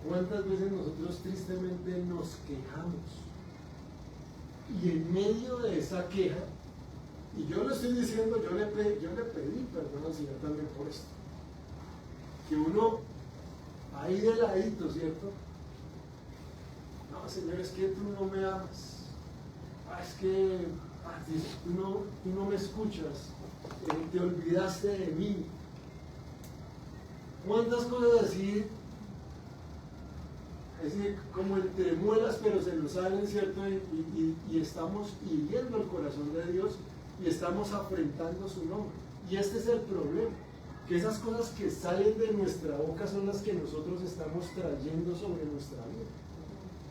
¿Cuántas veces nosotros tristemente nos quejamos? Y en medio de esa queja, y yo lo estoy diciendo, yo le pedí perdón al Señor también por esto, que uno ahí de ladito, ¿cierto? No, Señor, es que tú no me amas. Es que tú no me escuchas. Te olvidaste de mí. ¿Cuántas cosas así? Es decir, como entre muelas, pero se nos salen, ¿cierto? Y estamos hiriendo el corazón de Dios y estamos afrentando su nombre. Y este es el problema, que esas cosas que salen de nuestra boca son las que nosotros estamos trayendo sobre nuestra vida.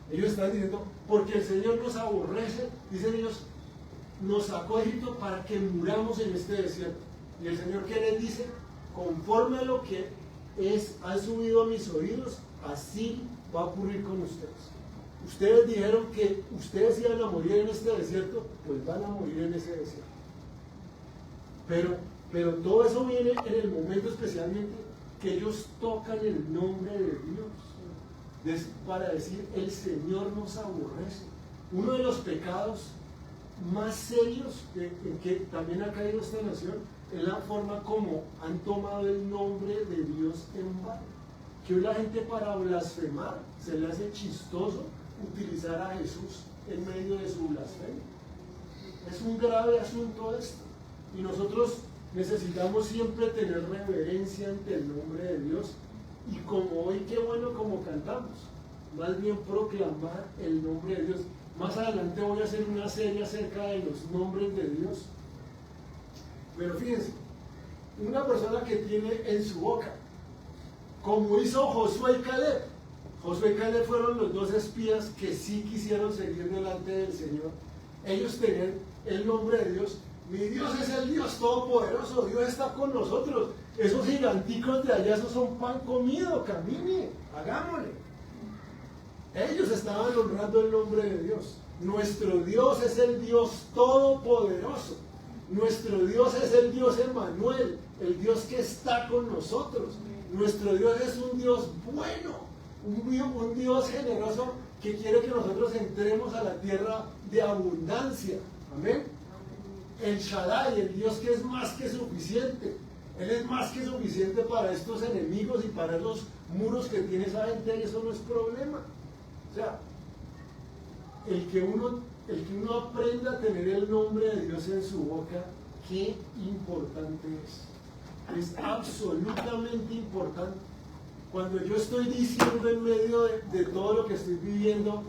Ellos están diciendo, porque el Señor nos aborrece, dicen ellos, nos sacó de Egipto para que muramos en este desierto. Y el Señor, ¿qué les dice? Conforme a lo que ha subido a mis oídos, así va a ocurrir con ustedes. Ustedes dijeron que ustedes iban a morir en este desierto, pues van a morir en ese desierto. Pero todo eso viene en el momento especialmente que ellos tocan el nombre de Dios, para decir, el Señor nos aborrece. Uno de los pecados más serios en que también ha caído esta nación es la forma como han tomado el nombre de Dios en vano. Que hoy la gente, para blasfemar, se le hace chistoso utilizar a Jesús en medio de su blasfemia. Es un grave asunto esto, y nosotros necesitamos siempre tener reverencia ante el nombre de Dios, y como hoy, qué bueno como cantamos, más bien proclamar el nombre de Dios. Más adelante voy a hacer una serie acerca de los nombres de Dios. Pero fíjense, una persona que tiene en su boca, como hizo Josué y Caleb. Josué y Caleb fueron los dos espías que sí quisieron seguir delante del Señor. Ellos tenían el nombre de Dios. Mi Dios es el Dios todopoderoso, Dios está con nosotros. Esos giganticos de allá, esos son pan comido, camine, hagámosle. Ellos estaban honrando el nombre de Dios. Nuestro Dios es el Dios todopoderoso. Nuestro Dios es el Dios Emmanuel, el Dios que está con nosotros. Nuestro Dios es un Dios bueno, un Dios generoso que quiere que nosotros entremos a la tierra de abundancia. Amén. El Shaddai, el Dios que es más que suficiente. Él es más que suficiente para estos enemigos y para los muros que tiene esa gente, y eso no es problema. O sea, el que uno aprenda a tener el nombre de Dios en su boca, qué importante es. Es absolutamente importante. Cuando yo estoy diciendo en medio de todo lo que estoy viviendo,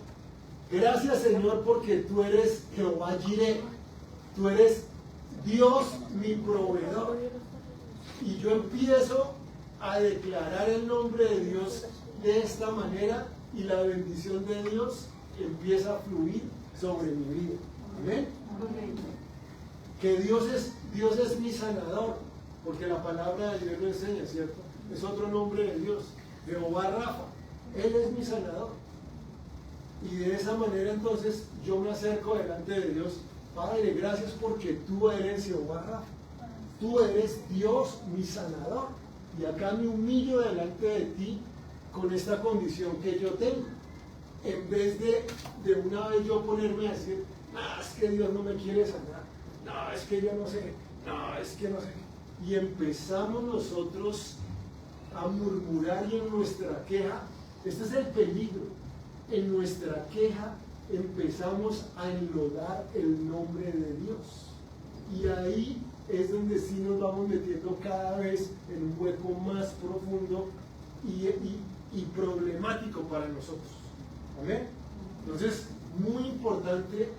gracias Señor porque tú eres Jehová Jireh, tú eres Dios mi proveedor. Y yo empiezo a declarar el nombre de Dios de esta manera, y la bendición de Dios empieza a fluir sobre mi vida. Amén. Que Dios es mi sanador, porque la palabra de Dios lo enseña, ¿cierto? Es otro nombre de Dios, Jehová Rafa. Él es mi sanador. Y de esa manera entonces yo me acerco delante de Dios. Padre, gracias porque tú eres Jehová Rafa. Tú eres Dios mi sanador. Y acá me humillo delante de ti con esta condición que yo tengo. En vez de una vez yo ponerme a decir, no, es que Dios no me quiere sanar. No, es que yo no sé. No, es que no sé. Y empezamos nosotros a murmurar, y en nuestra queja, este es el peligro, en nuestra queja empezamos a enlodar el nombre de Dios. Y ahí es donde sí nos vamos metiendo cada vez en un hueco más profundo y problemático para nosotros. ¿Amén? Entonces, muy importante,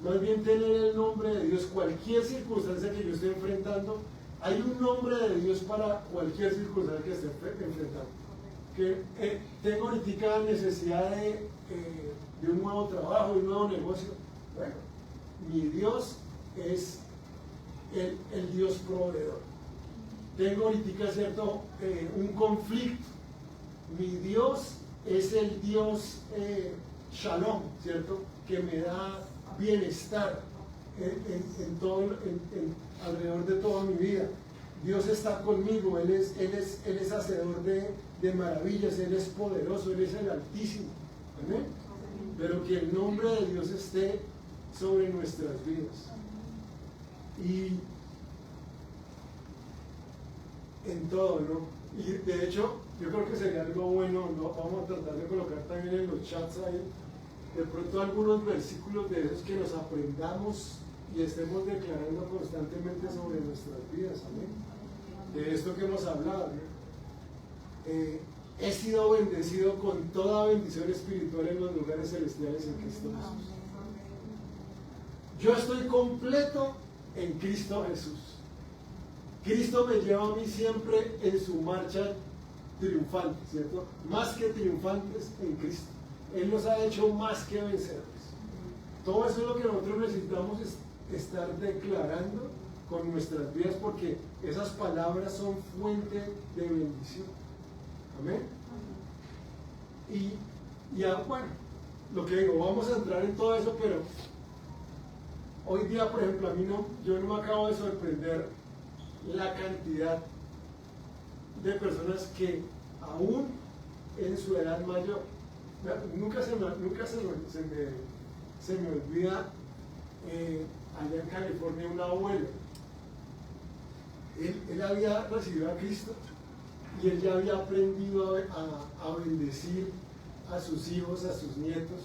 más bien tener el nombre de Dios. Cualquier circunstancia que yo esté enfrentando, hay un nombre de Dios para cualquier circunstancia que esté enfrentando. Que tengo ahorita necesidad de un nuevo trabajo, de un nuevo negocio. Bueno, mi Dios es el Dios proveedor. Tengo ahorita, ¿cierto? Un conflicto. Mi Dios es el Dios Shalom, ¿cierto? Que me da bienestar alrededor de toda mi vida. Dios está conmigo, Él es hacedor de maravillas, Él es poderoso, Él es el Altísimo. ¿Amén? Pero que el nombre de Dios esté sobre nuestras vidas. Y en todo, ¿no? Y de hecho, yo creo que sería algo bueno, ¿no? Vamos a tratar de colocar también en los chats ahí, de pronto algunos versículos de esos que nos aprendamos y estemos declarando constantemente sobre nuestras vidas, amén. De esto que hemos hablado, ¿no? He sido bendecido con toda bendición espiritual en los lugares celestiales en Cristo Jesús. Yo estoy completo en Cristo Jesús. Cristo me lleva a mí siempre en su marcha triunfante, ¿cierto? Más que triunfantes en Cristo. Él nos ha hecho más que vencedores. Todo eso es lo que nosotros necesitamos estar declarando con nuestras vidas, porque esas palabras son fuente de bendición. Amén. Y ya, bueno, lo que digo, vamos a entrar en todo eso, pero hoy día, por ejemplo, yo no me acabo de sorprender la cantidad de personas que aún en su edad mayor, nunca se me olvida allá en California un abuelo. Él había recibido a Cristo y él ya había aprendido a bendecir a sus hijos, a sus nietos.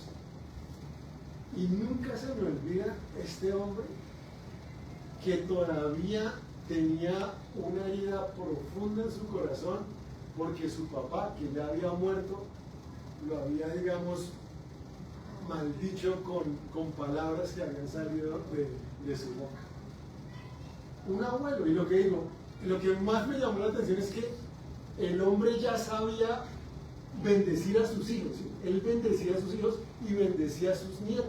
Y nunca se me olvida este hombre que todavía tenía una herida profunda en su corazón porque su papá, que ya había muerto, lo había, digamos, maldicho con palabras que habían salido de su boca. Un abuelo, y lo que más me llamó la atención es que el hombre ya sabía bendecir a sus hijos, ¿sí? Él bendecía a sus hijos y bendecía a sus nietos,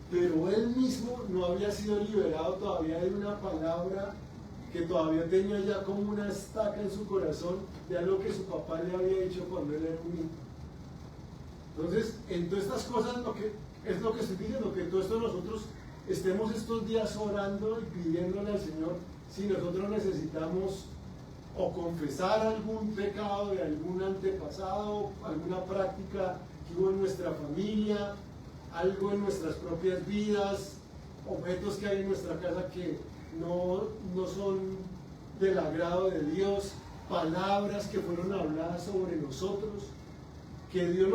pero él mismo no había sido liberado todavía de una palabra que todavía tenía ya como una estaca en su corazón de algo que su papá le había dicho cuando él era un niño. Entonces, en todas estas cosas es lo que estoy diciendo, que todo esto nosotros estemos estos días orando y pidiéndole al Señor si nosotros necesitamos o confesar algún pecado de algún antepasado, alguna práctica que hubo en nuestra familia, algo en nuestras propias vidas, objetos que hay en nuestra casa que no son del agrado de Dios, palabras que fueron habladas sobre nosotros, que Dios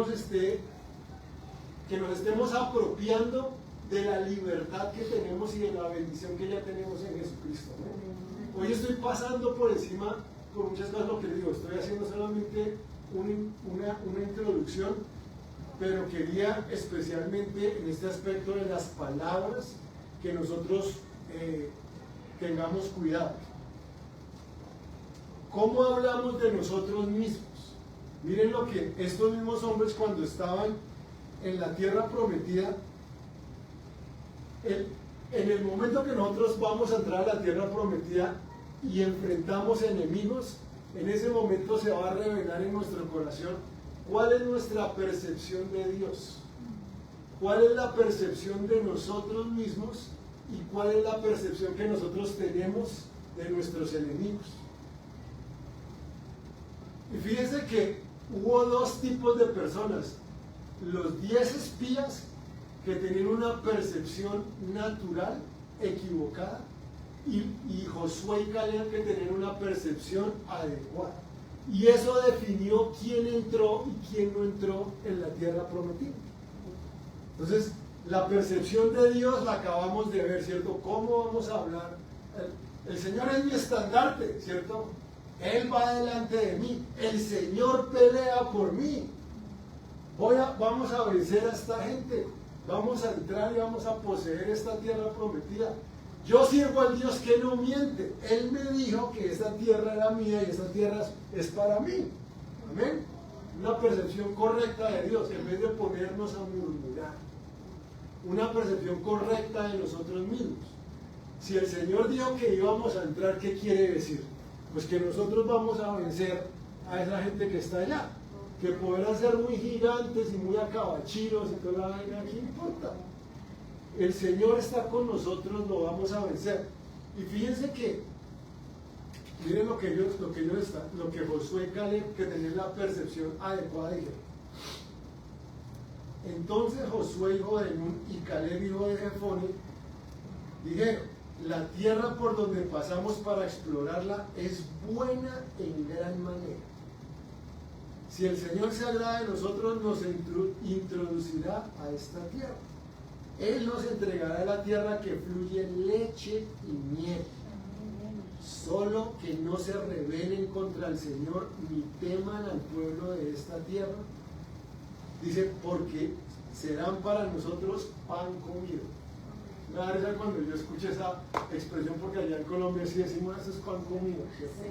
que nos estemos apropiando de la libertad que tenemos y de la bendición que ya tenemos en Jesucristo, ¿no? Hoy estoy pasando por encima con muchas cosas, lo que les digo, estoy haciendo solamente una introducción, pero quería especialmente en este aspecto de las palabras que nosotros tengamos cuidado. ¿Cómo hablamos de nosotros mismos? Miren lo que estos mismos hombres, cuando estaban en la tierra prometida, en el momento que nosotros vamos a entrar a la tierra prometida y enfrentamos enemigos, en ese momento se va a revelar en nuestro corazón cuál es nuestra percepción de Dios, cuál es la percepción de nosotros mismos y cuál es la percepción que nosotros tenemos de nuestros enemigos. Y fíjense que hubo dos tipos de personas: los 10 espías que tenían una percepción natural equivocada y Josué y Caleb que tenían una percepción adecuada. Y eso definió quién entró y quién no entró en la tierra prometida. Entonces, la percepción de Dios la acabamos de ver, ¿cierto? ¿Cómo vamos a hablar? El Señor es mi estandarte, ¿cierto? Él va delante de mí. El Señor pelea por mí. Vamos a vencer a esta gente. Vamos a entrar y vamos a poseer esta tierra prometida. Yo sirvo al Dios que no miente. Él me dijo que esta tierra era mía y esta tierra es para mí. Amén. Una percepción correcta de Dios en vez de ponernos a murmurar. Una percepción correcta de nosotros mismos. Si el Señor dijo que íbamos a entrar, ¿qué quiere decir? Pues que nosotros vamos a vencer a esa gente que está allá, que podrán ser muy gigantes y muy acabachiros y toda la vaina, ¿qué importa? El Señor está con nosotros, lo vamos a vencer. Y fíjense que, miren lo que Josué y Caleb, que tenían la percepción adecuada, dijeron. Entonces Josué, hijo de Nun, y Caleb, hijo de Jefone, dijeron: la tierra por donde pasamos para explorarla es buena en gran manera. Si el Señor se agrada de nosotros, nos introducirá a esta tierra. Él nos entregará la tierra que fluye leche y miel. Solo que no se rebelen contra el Señor ni teman al pueblo de esta tierra. Dice, porque serán para nosotros pan comido. Me da risa cuando yo escucho esa expresión, porque allá en Colombia sí decimos eso es pan comido, ¿cierto?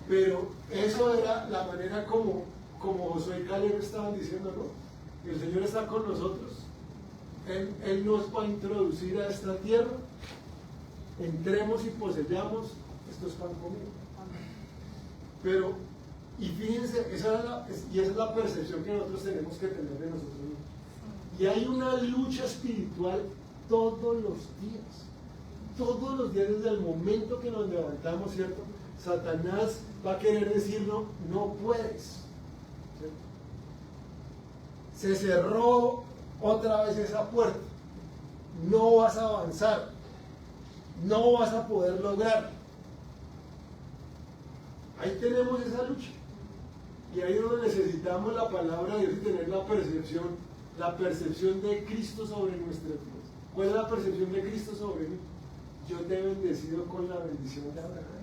Pero eso era la manera como Josué y Caleb estaban diciendo, ¿no? El Señor está con nosotros. Él nos va a introducir a esta tierra. Entremos y poseyamos, esto es pan comido. Pero, y fíjense, esa es la percepción que nosotros tenemos que tener de nosotros mismos. Y hay una lucha espiritual todos los días desde el momento que nos levantamos, ¿cierto? Satanás va a querer decirnos, no puedes, ¿cierto? Se cerró otra vez esa puerta, no vas a avanzar, no vas a poder lograr. Ahí tenemos esa lucha. Y ahí es donde necesitamos la palabra de Dios y tener la percepción de Cristo sobre nuestras vidas. ¿Cuál es la percepción de Cristo sobre mí? Yo te he bendecido con la bendición de Abraham.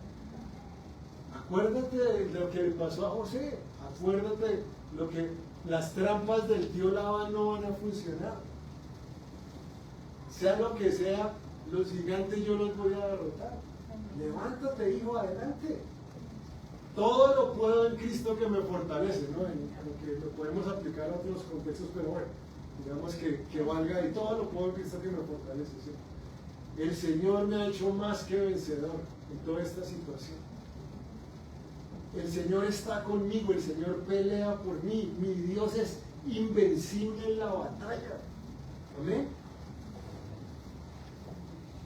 Acuérdate de lo que le pasó a José. Acuérdate lo que las trampas del tío Labán no van a funcionar. Sea lo que sea, los gigantes yo los voy a derrotar. Levántate, hijo, adelante. Todo lo puedo en Cristo que me fortalece, ¿no? Aunque lo podemos aplicar a otros contextos, pero bueno, digamos que valga, y todo lo puedo en Cristo que me fortalece, ¿sí? El Señor me ha hecho más que vencedor en toda esta situación. El Señor está conmigo, el Señor pelea por mí, mi Dios es invencible en la batalla. ¿Amén?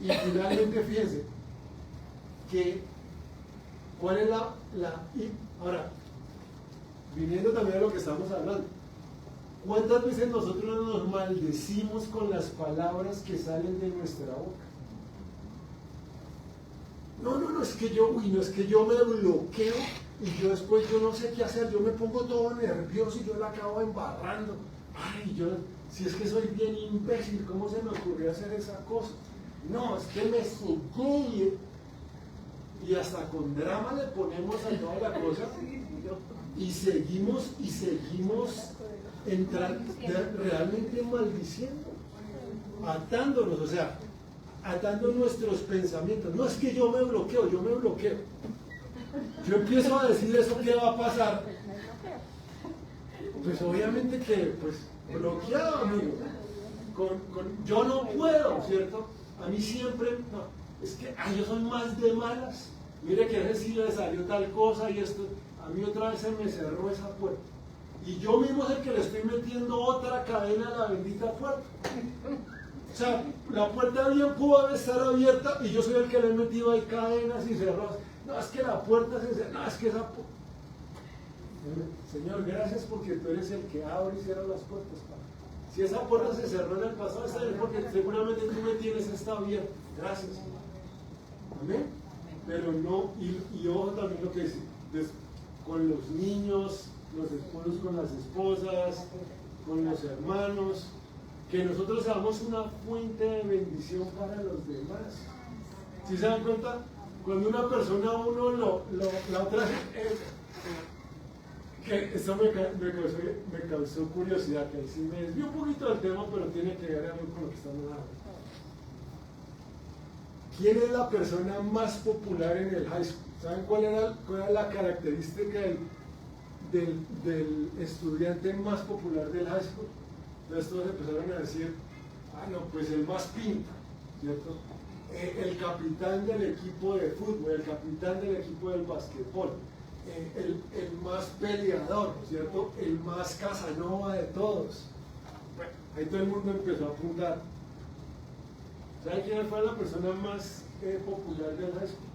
Y finalmente fíjense que ¿cuál es ahora, viniendo también a lo que estamos hablando, ¿cuántas veces nosotros nos maldecimos con las palabras que salen de nuestra boca? No, es que yo me bloqueo y yo después yo no sé qué hacer, yo me pongo todo nervioso y yo la acabo embarrando. Ay, si es que soy bien imbécil, ¿cómo se me ocurrió hacer esa cosa? No, es que me cegué. Y hasta con drama le ponemos a toda la cosa y seguimos realmente maldiciendo, atándonos, o sea, atando nuestros pensamientos. No es que yo me bloqueo. Yo empiezo a decir eso, ¿qué va a pasar? Pues obviamente que, bloqueado, amigo. Yo no puedo, ¿cierto? A mí siempre, no, es que yo soy más de malas. Mire que a ese sí le salió tal cosa y esto, a mí otra vez se me cerró esa puerta. Y yo mismo es el que le estoy metiendo otra cadena a la bendita puerta. O sea, la puerta bien pudo estar abierta y yo soy el que le he metido ahí cadenas y cerradas. No, es que la puerta se cerró, no, es que esa puerta. Señor, gracias porque tú eres el que abre y cierra las puertas, Padre. Si esa puerta se cerró en el pasado, está bien porque seguramente tú me tienes esta abierta. Gracias. Amén. Pero no, y ojo también lo que dice, con los niños, los esposos con las esposas, con los hermanos, que nosotros seamos una fuente de bendición para los demás. ¿Sí se dan cuenta? Cuando una persona a uno la otra que eso me causó curiosidad, que sí me desvió un poquito del tema, pero tiene que ver algo con lo que estamos hablando. ¿Quién es la persona más popular en el high school? ¿Saben cuál era la característica del estudiante más popular del high school? Entonces todos empezaron a decir, no, pues el más pinta, ¿cierto? el capitán del equipo de fútbol, el capitán del equipo del básquetbol, el más peleador, ¿no es cierto? El más Casanova de todos. Bueno, ahí todo el mundo empezó a apuntar. ¿Saben quién fue la persona más popular del high school?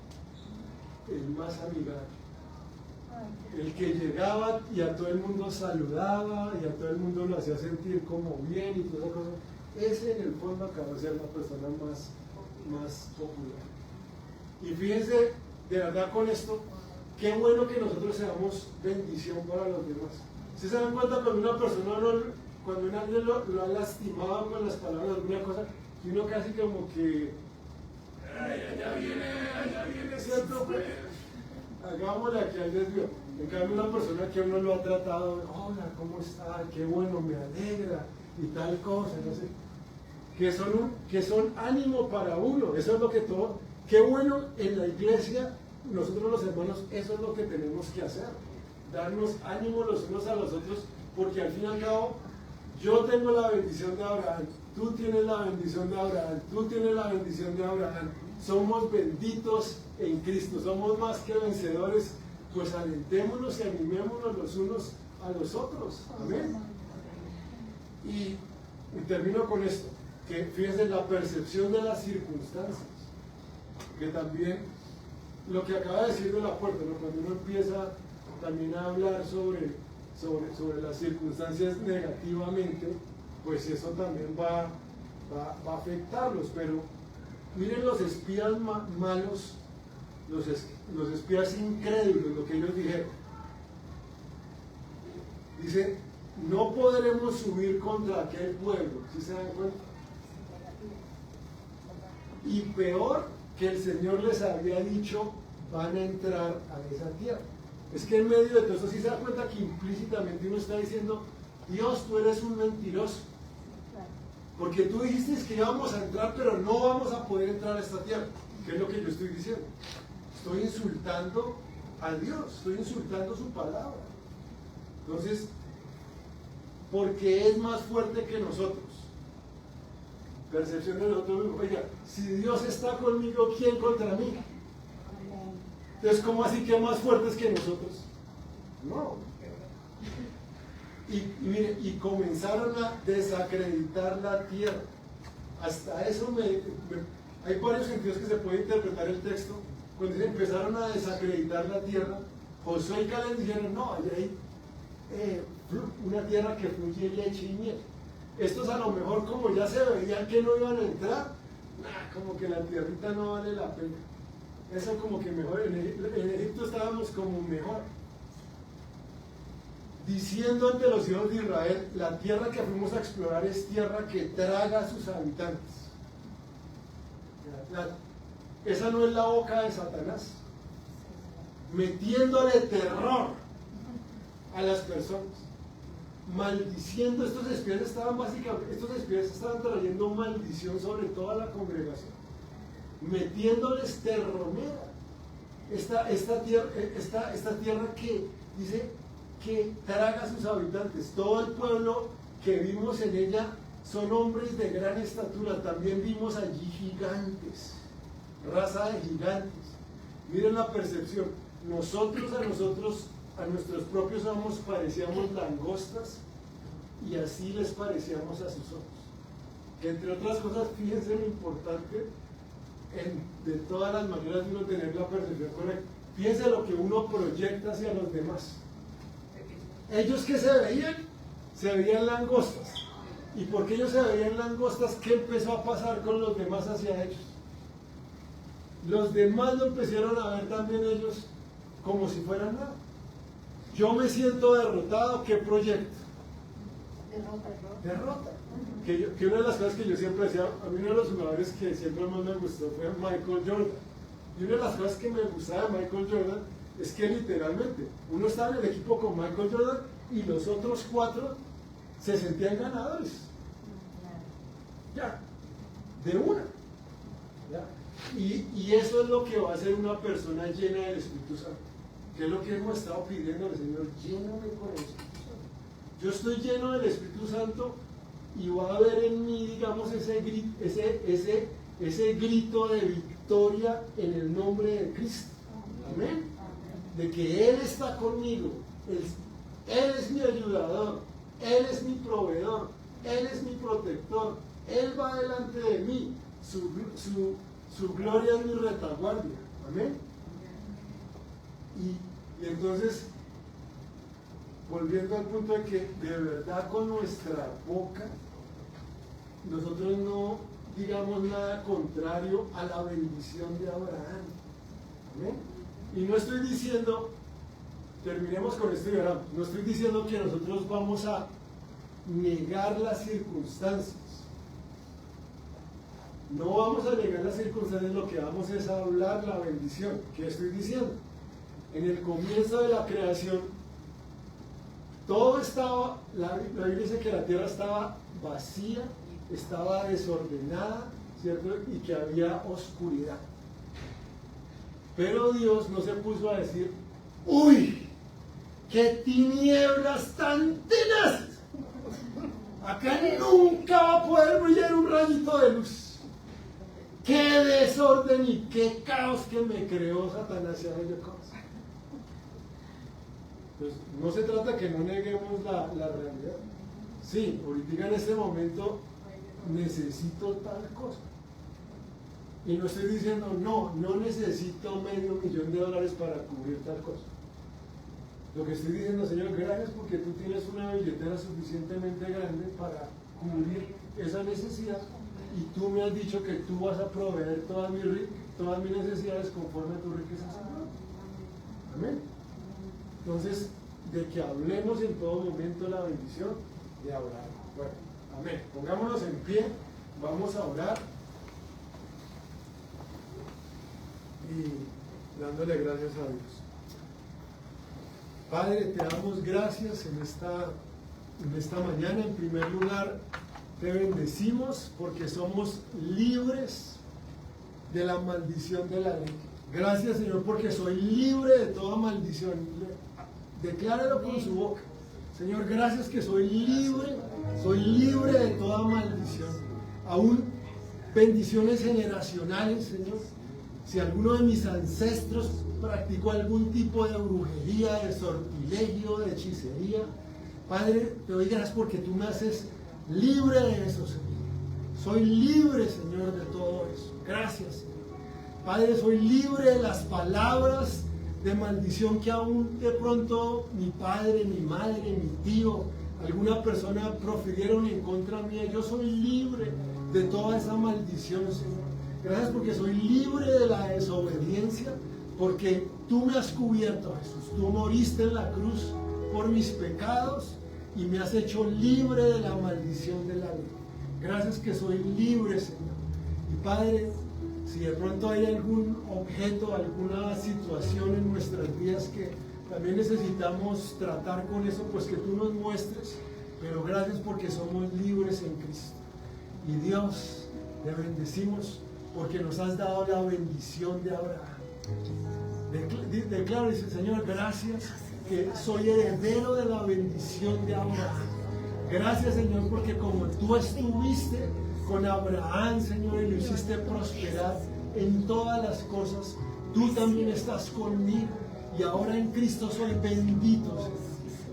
El más amigable. El que llegaba y a todo el mundo saludaba y a todo el mundo lo hacía sentir como bien y toda esa cosa. Ese en el fondo acabó de ser la persona más popular. Y fíjense, de verdad con esto, qué bueno que nosotros seamos bendición para los demás. ¿Se dan cuenta cuando una persona, cuando alguien lo ha lastimado con las palabras de alguna cosa, y uno casi como que, ay, allá viene, ¿cierto? Pues, hagámosle aquí al desvío. En cambio, una persona que uno lo ha tratado, hola, ¿cómo está? Qué bueno, me alegra, y tal cosa, no sé. Que son ánimo para uno, eso es lo que todo, qué bueno en la iglesia, nosotros los hermanos, eso es lo que tenemos que hacer, darnos ánimo los unos a los otros, porque al fin y al cabo, yo tengo la bendición de Abraham, tú tienes la bendición de Abraham, tú tienes la bendición de Abraham, somos benditos en Cristo, somos más que vencedores, pues alentémonos y animémonos los unos a los otros, amén. Y termino con esto, que fíjense la percepción de las circunstancias, que también lo que acaba de decir de la puerta, ¿no? Cuando uno empieza también a hablar sobre las circunstancias negativamente, pues eso también va a afectarlos, pero miren los espías malos, los espías incrédulos, lo que ellos dijeron. Dice, no podremos subir contra aquel pueblo, ¿sí se dan cuenta? Y peor que el Señor les había dicho, van a entrar a esa tierra. Es que en medio de todo eso sí se da cuenta que implícitamente uno está diciendo, Dios, tú eres un mentiroso. Porque tú dijiste que íbamos a entrar, pero no vamos a poder entrar a esta tierra. ¿Qué es lo que yo estoy diciendo? Estoy insultando a Dios, estoy insultando su palabra. Entonces, porque es más fuerte que nosotros. Percepción de nosotros mismos. Oiga, si Dios está conmigo, ¿quién contra mí? Entonces, ¿cómo así que más fuertes que nosotros? No. Y comenzaron a desacreditar la tierra. Hasta eso hay varios sentidos que se puede interpretar el texto. Cuando empezaron a desacreditar la tierra, Josué y Caleb dijeron, no, allá hay una tierra que fluye leche y miel. Estos a lo mejor, como ya se veían que no iban a entrar, como que la tierrita no vale la pena. Eso como que mejor, en Egipto estábamos como mejor. Diciendo ante los hijos de Israel, la tierra que fuimos a explorar es tierra que traga a sus habitantes. Esa no es la boca de Satanás, metiéndole terror a las personas, maldiciendo. Estos espías estaban trayendo maldición sobre toda la congregación, metiéndoles terronera. Esta tierra que dice que traga a sus habitantes. Todo el pueblo que vimos en ella son hombres de gran estatura. También vimos allí gigantes, raza de gigantes. Miren la percepción. A nuestros propios amos parecíamos langostas y así les parecíamos a sus ojos. Que entre otras cosas, fíjense lo importante de todas las maneras de uno tener la percepción correcta. Fíjense lo que uno proyecta hacia los demás. Ellos que se veían langostas. ¿Y porque ellos se veían langostas? ¿Qué empezó a pasar con los demás hacia ellos? Los demás lo empezaron a ver también ellos como si fueran nada. Yo me siento derrotado, ¿qué proyecto? Derrota. Que una de las cosas que yo siempre decía, a mí uno de los jugadores que siempre más me gustó fue Michael Jordan. Y una de las cosas que me gustaba de Michael Jordan es que literalmente uno estaba en el equipo con Michael Jordan y los otros 4 se sentían ganadores. Ya, de una. ¿Ya? Y eso es lo que va a hacer una persona llena del Espíritu Santo. Que es lo que hemos estado pidiendo al Señor, lléname con el Espíritu Santo. Yo estoy lleno del Espíritu Santo y va a haber en mí, digamos, ese grito de victoria en el nombre de Cristo. Amén. De que Él está conmigo, Él es mi ayudador, Él es mi proveedor, Él es mi protector, Él va delante de mí, su gloria es mi retaguardia. Amén. Y entonces, volviendo al punto de que de verdad con nuestra boca nosotros no digamos nada contrario a la bendición de Abraham. Amén. Y no estoy diciendo, terminemos con esto y oramos, no estoy diciendo que nosotros vamos a negar las circunstancias. No vamos a negar las circunstancias, lo que vamos es a hablar la bendición. ¿Qué estoy diciendo? En el comienzo de la creación, todo estaba, la Biblia dice que la tierra estaba vacía, estaba desordenada, ¿cierto? Y que había oscuridad. Pero Dios no se puso a decir, ¡uy! ¡Qué tinieblas tan tenaces! Acá nunca va a poder brillar un rayito de luz. ¡Qué desorden y qué caos que me creó Satanás! Pues no se trata que no neguemos la realidad. Sí, ahorita en este momento necesito tal cosa. Y no estoy diciendo, no necesito $500,000 para cubrir tal cosa. Lo que estoy diciendo, Señor, gracias porque tú tienes una billetera suficientemente grande para cubrir esa necesidad y tú me has dicho que tú vas a proveer todas mis necesidades conforme a tu riqueza. Amén. Entonces, de que hablemos en todo momento la bendición de Abraham. Bueno, amén. Pongámonos en pie, vamos a orar y dándole gracias a Dios. Padre, te damos gracias en esta mañana. En primer lugar, te bendecimos porque somos libres de la maldición de la ley. Gracias, Señor, porque soy libre de toda maldición. Decláralo con su boca. Señor, gracias que soy libre de toda maldición. Aún bendiciones generacionales, Señor. Si alguno de mis ancestros practicó algún tipo de brujería, de sortilegio, de hechicería, Padre, te doy gracias porque tú me haces libre de eso, Señor. Soy libre, Señor, de todo eso. Gracias, Señor. Padre, soy libre de las palabras de maldición que aún de pronto mi padre, mi madre, mi tío, alguna persona profirieron en contra mía. Yo soy libre de toda esa maldición, Señor. Gracias porque soy libre de la desobediencia, porque tú me has cubierto, Jesús. Tú moriste en la cruz por mis pecados y me has hecho libre de la maldición de la ley. Gracias que soy libre, Señor. Y Padre, si de pronto hay algún objeto, alguna situación en nuestras vidas que también necesitamos tratar con eso, pues que tú nos muestres, pero gracias porque somos libres en Cristo. Y Dios, te bendecimos porque nos has dado la bendición de Abraham. Declaro, dice, Señor, gracias que soy heredero de la bendición de Abraham. Gracias, Señor, porque como tú estuviste con Abraham, Señor, y lo hiciste prosperar en todas las cosas, tú también estás conmigo. Y ahora en Cristo soy bendito, Señor.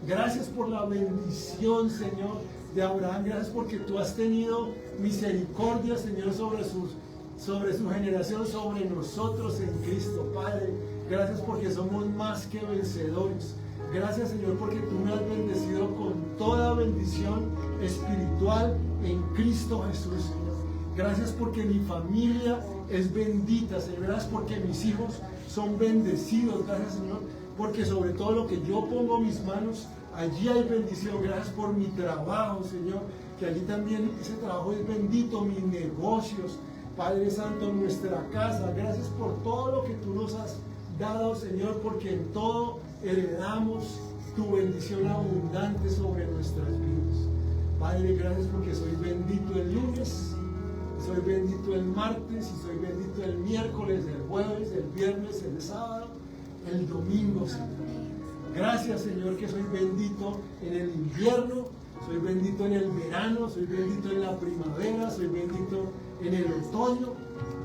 Gracias por la bendición, Señor, de Abraham. Gracias porque tú has tenido misericordia, Señor, sobre su generación, sobre nosotros en Cristo, Padre. Gracias porque somos más que vencedores. Gracias, Señor, porque tú me has bendecido con toda bendición espiritual en Cristo Jesús, Señor. Gracias porque mi familia es bendita, Señor. Gracias porque mis hijos son bendecidos. Gracias, Señor, porque sobre todo lo que yo pongo mis manos, allí hay bendición. Gracias por mi trabajo, Señor, que allí también ese trabajo es bendito. Mis negocios, Padre Santo, nuestra casa. Gracias por todo lo que tú nos has dado, Señor, porque en todo heredamos tu bendición abundante sobre nuestras vidas. Padre, gracias porque soy bendito el lunes, soy bendito el martes, y soy bendito el miércoles, el jueves, el viernes, el sábado, el domingo, Señor. Gracias, Señor, que soy bendito en el invierno, soy bendito en el verano, soy bendito en la primavera, soy bendito en el otoño.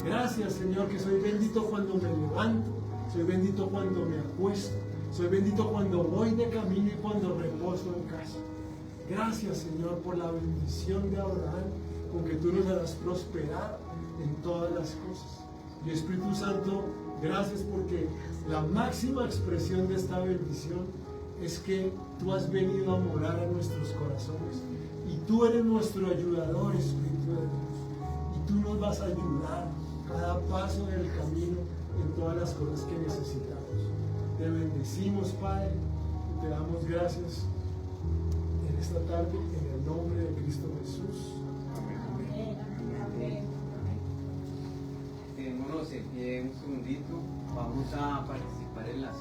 Gracias, Señor, que soy bendito cuando me levanto, soy bendito cuando me acuesto, soy bendito cuando voy de camino y cuando reposo en casa. Gracias, Señor, por la bendición de Abraham, con que tú nos harás prosperar en todas las cosas. Y Espíritu Santo, gracias porque la máxima expresión de esta bendición es que tú has venido a morar a nuestros corazones y tú eres nuestro ayudador, Espíritu de Dios, y tú nos vas a ayudar cada paso del camino en todas las cosas que necesitamos. Te bendecimos, Padre, y te damos gracias en esta tarde en el nombre de Cristo Jesús. Amén. Quedémonos en pie un segundito, vamos a participar en la cena.